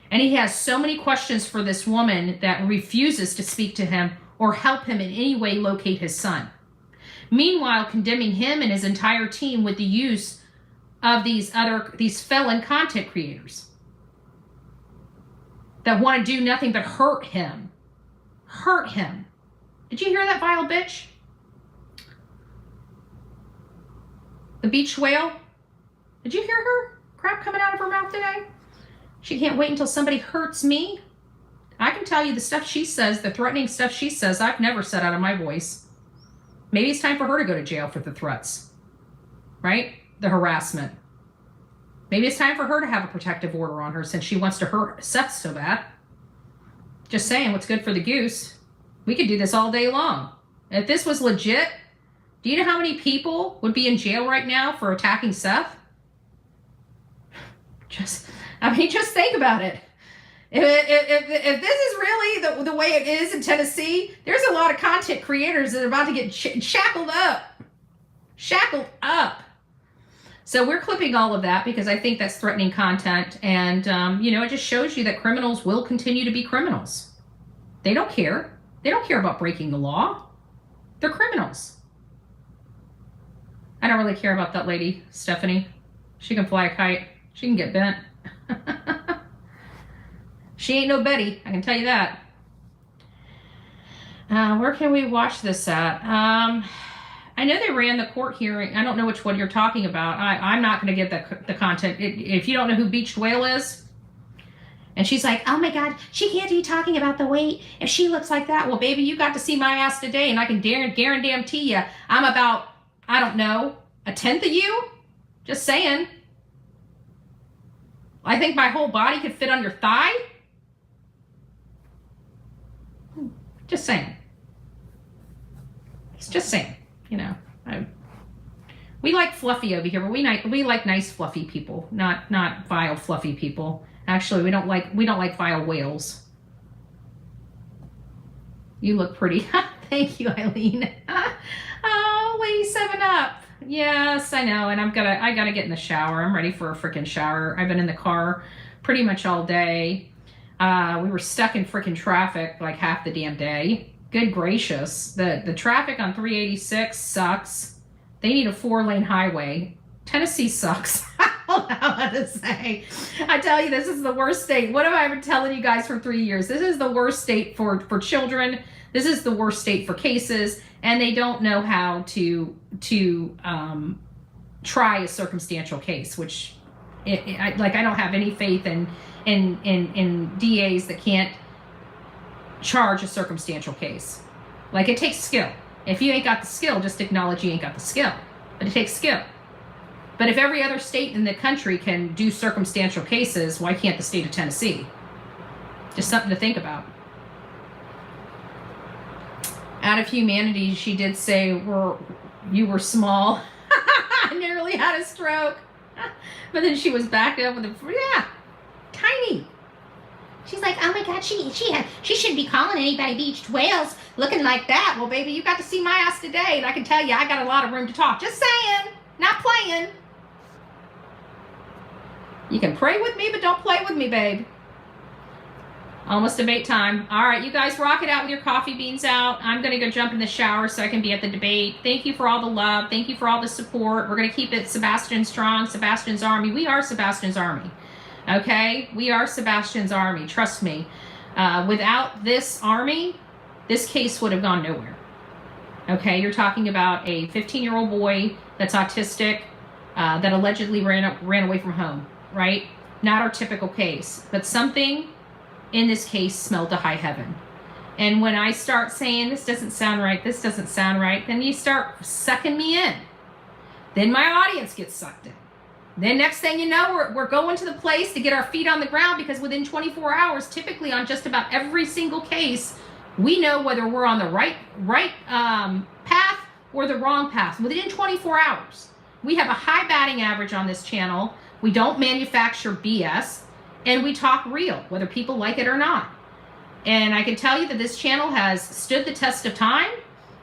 And he has so many questions for this woman that refuses to speak to him or help him in any way locate his son. Meanwhile, condemning him and his entire team with the use of these felon content creators that want to do nothing but hurt him. Hurt him. Did you hear that, vile bitch? The beach whale? Did you hear her crap coming out of her mouth today? She can't wait until somebody hurts me. I can tell you the stuff she says, the threatening stuff she says, I've never said out of my voice. Maybe it's time for her to go to jail for the threats, right? The harassment. Maybe it's time for her to have a protective order on her since she wants to hurt Seth so bad. Just saying, what's good for the goose? We could do this all day long. If this was legit, do you know how many people would be in jail right now for attacking Seth? Just think about it. If this is really the way it is in Tennessee, there's a lot of content creators that are about to get shackled up. Shackled up. So we're clipping all of that because I think that's threatening content. And, it just shows you that criminals will continue to be criminals. They don't care. They don't care about breaking the law. They're criminals. I don't really care about that lady, Stephanie. She can fly a kite. She can get bent. She ain't no Betty, I can tell you that. Where can we watch this at? I know they ran the court hearing. I don't know which one you're talking about. I'm not going to get the content. If you don't know who Beached Whale is, and she's like, oh my God, she can't be talking about the weight if she looks like that. Well, baby, you got to see my ass today, and I can guarantee you I'm about, I don't know, a tenth of you? Just saying. I think my whole body could fit on your thigh. Just saying. It's just saying. We like fluffy over here, but we like nice fluffy people, not vile fluffy people. Actually, we don't like vile whales. You look pretty. Thank you, Eileen. Oh, lady 7-Up. Yes, I know, and I gotta get in the shower. I'm ready for a freaking shower. I've been in the car pretty much all day. We were stuck in freaking traffic like half the damn day. Good gracious. The traffic on 386 sucks. They need a 4-lane highway. Tennessee sucks. I don't know what to say. I tell you, this is the worst state. What have I been telling you guys for 3 years? This is the worst state for children. This is the worst state for cases. And they don't know how to try a circumstantial case, which I don't have any faith in DAs that can't charge a circumstantial case. Like, it takes skill. If you ain't got the skill, just acknowledge you ain't got the skill. But it takes skill. But if every other state in the country can do circumstantial cases, why can't the state of Tennessee? Just something to think about. Out of humanity, she did say you were small. I nearly had a stroke. But then she was backed up with tiny. She's like, oh my God, she shouldn't be calling anybody beached whales looking like that. Well, baby, you got to see my ass today, and I can tell you I got a lot of room to talk. Just saying, not playing. You can pray with me, but don't play with me, babe. Almost debate time. All right, you guys rock it out with your coffee beans out. I'm going to go jump in the shower so I can be at the debate. Thank you for all the love. Thank you for all the support. We're going to keep it Sebastian strong, Sebastian's army. We are Sebastian's army. Okay? We are Sebastian's army. Trust me. Without this army, this case would have gone nowhere. Okay? You're talking about a 15-year-old boy that's autistic that allegedly ran away from home, right? Not our typical case, but something in this case smelled to high heaven. And when I start saying, this doesn't sound right, then you start sucking me in. Then my audience gets sucked in. Then next thing you know, we're going to the place to get our feet on the ground, because within 24 hours, typically on just about every single case, we know whether we're on the right path or the wrong path. Within 24 hours. We have a high batting average on this channel. We don't manufacture BS. And we talk real, whether people like it or not. And I can tell you that this channel has stood the test of time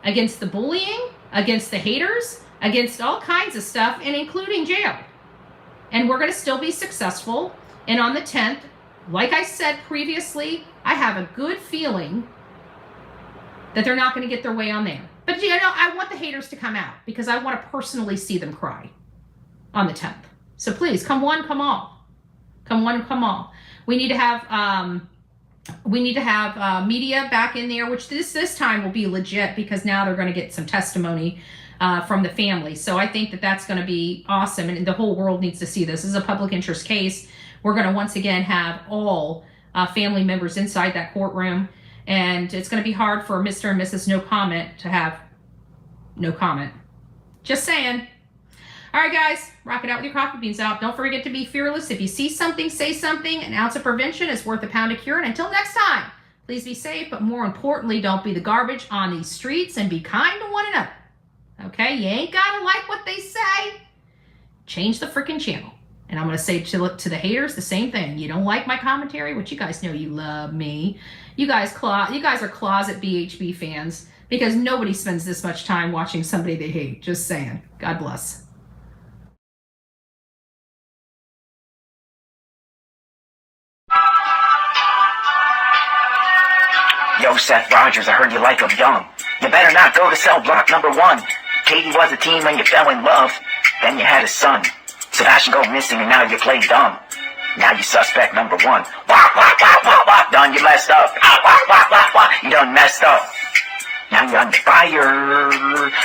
against the bullying, against the haters, against all kinds of stuff, and including jail. And we're going to still be successful. And on the 10th, like I said previously, I have a good feeling that they're not going to get their way on there. But I want the haters to come out, because I want to personally see them cry on the 10th. So please, come one, come all. Come one, come all. We need to have media back in there, which this time will be legit, because now they're going to get some testimony from the family. So I think that that's going to be awesome, and the whole world needs to see this. This is a public interest case. We're going to once again have all family members inside that courtroom, and it's going to be hard for Mr. and Mrs. No Comment to have no comment. Just saying. All right, guys, rock it out with your coffee beans out. Don't forget to be fearless. If you see something, say something. An ounce of prevention is worth a pound of cure. And until next time, please be safe. But more importantly, don't be the garbage on these streets, and be kind to one another. Okay? You ain't got to like what they say. Change the freaking channel. And I'm going to say to the haters the same thing. You don't like my commentary, which you guys know you love me. You guys are closet BHB fans because nobody spends this much time watching somebody they hate. Just saying. God bless.
Yo, Seth Rogers, I heard you like him young. You better not go to cell block number 1. Katie was a teen when you fell in love. Then you had a son. Sebastian go missing and now you play dumb. Now you suspect number 1. Wah, wah, wah, wah, wah. Done, you messed up. Ah, wah, wah, wah, wah. You done messed up. Now you're under fire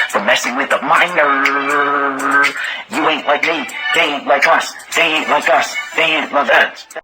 for messing with a minor. You ain't like me. They ain't like us. They ain't like us. They ain't like us.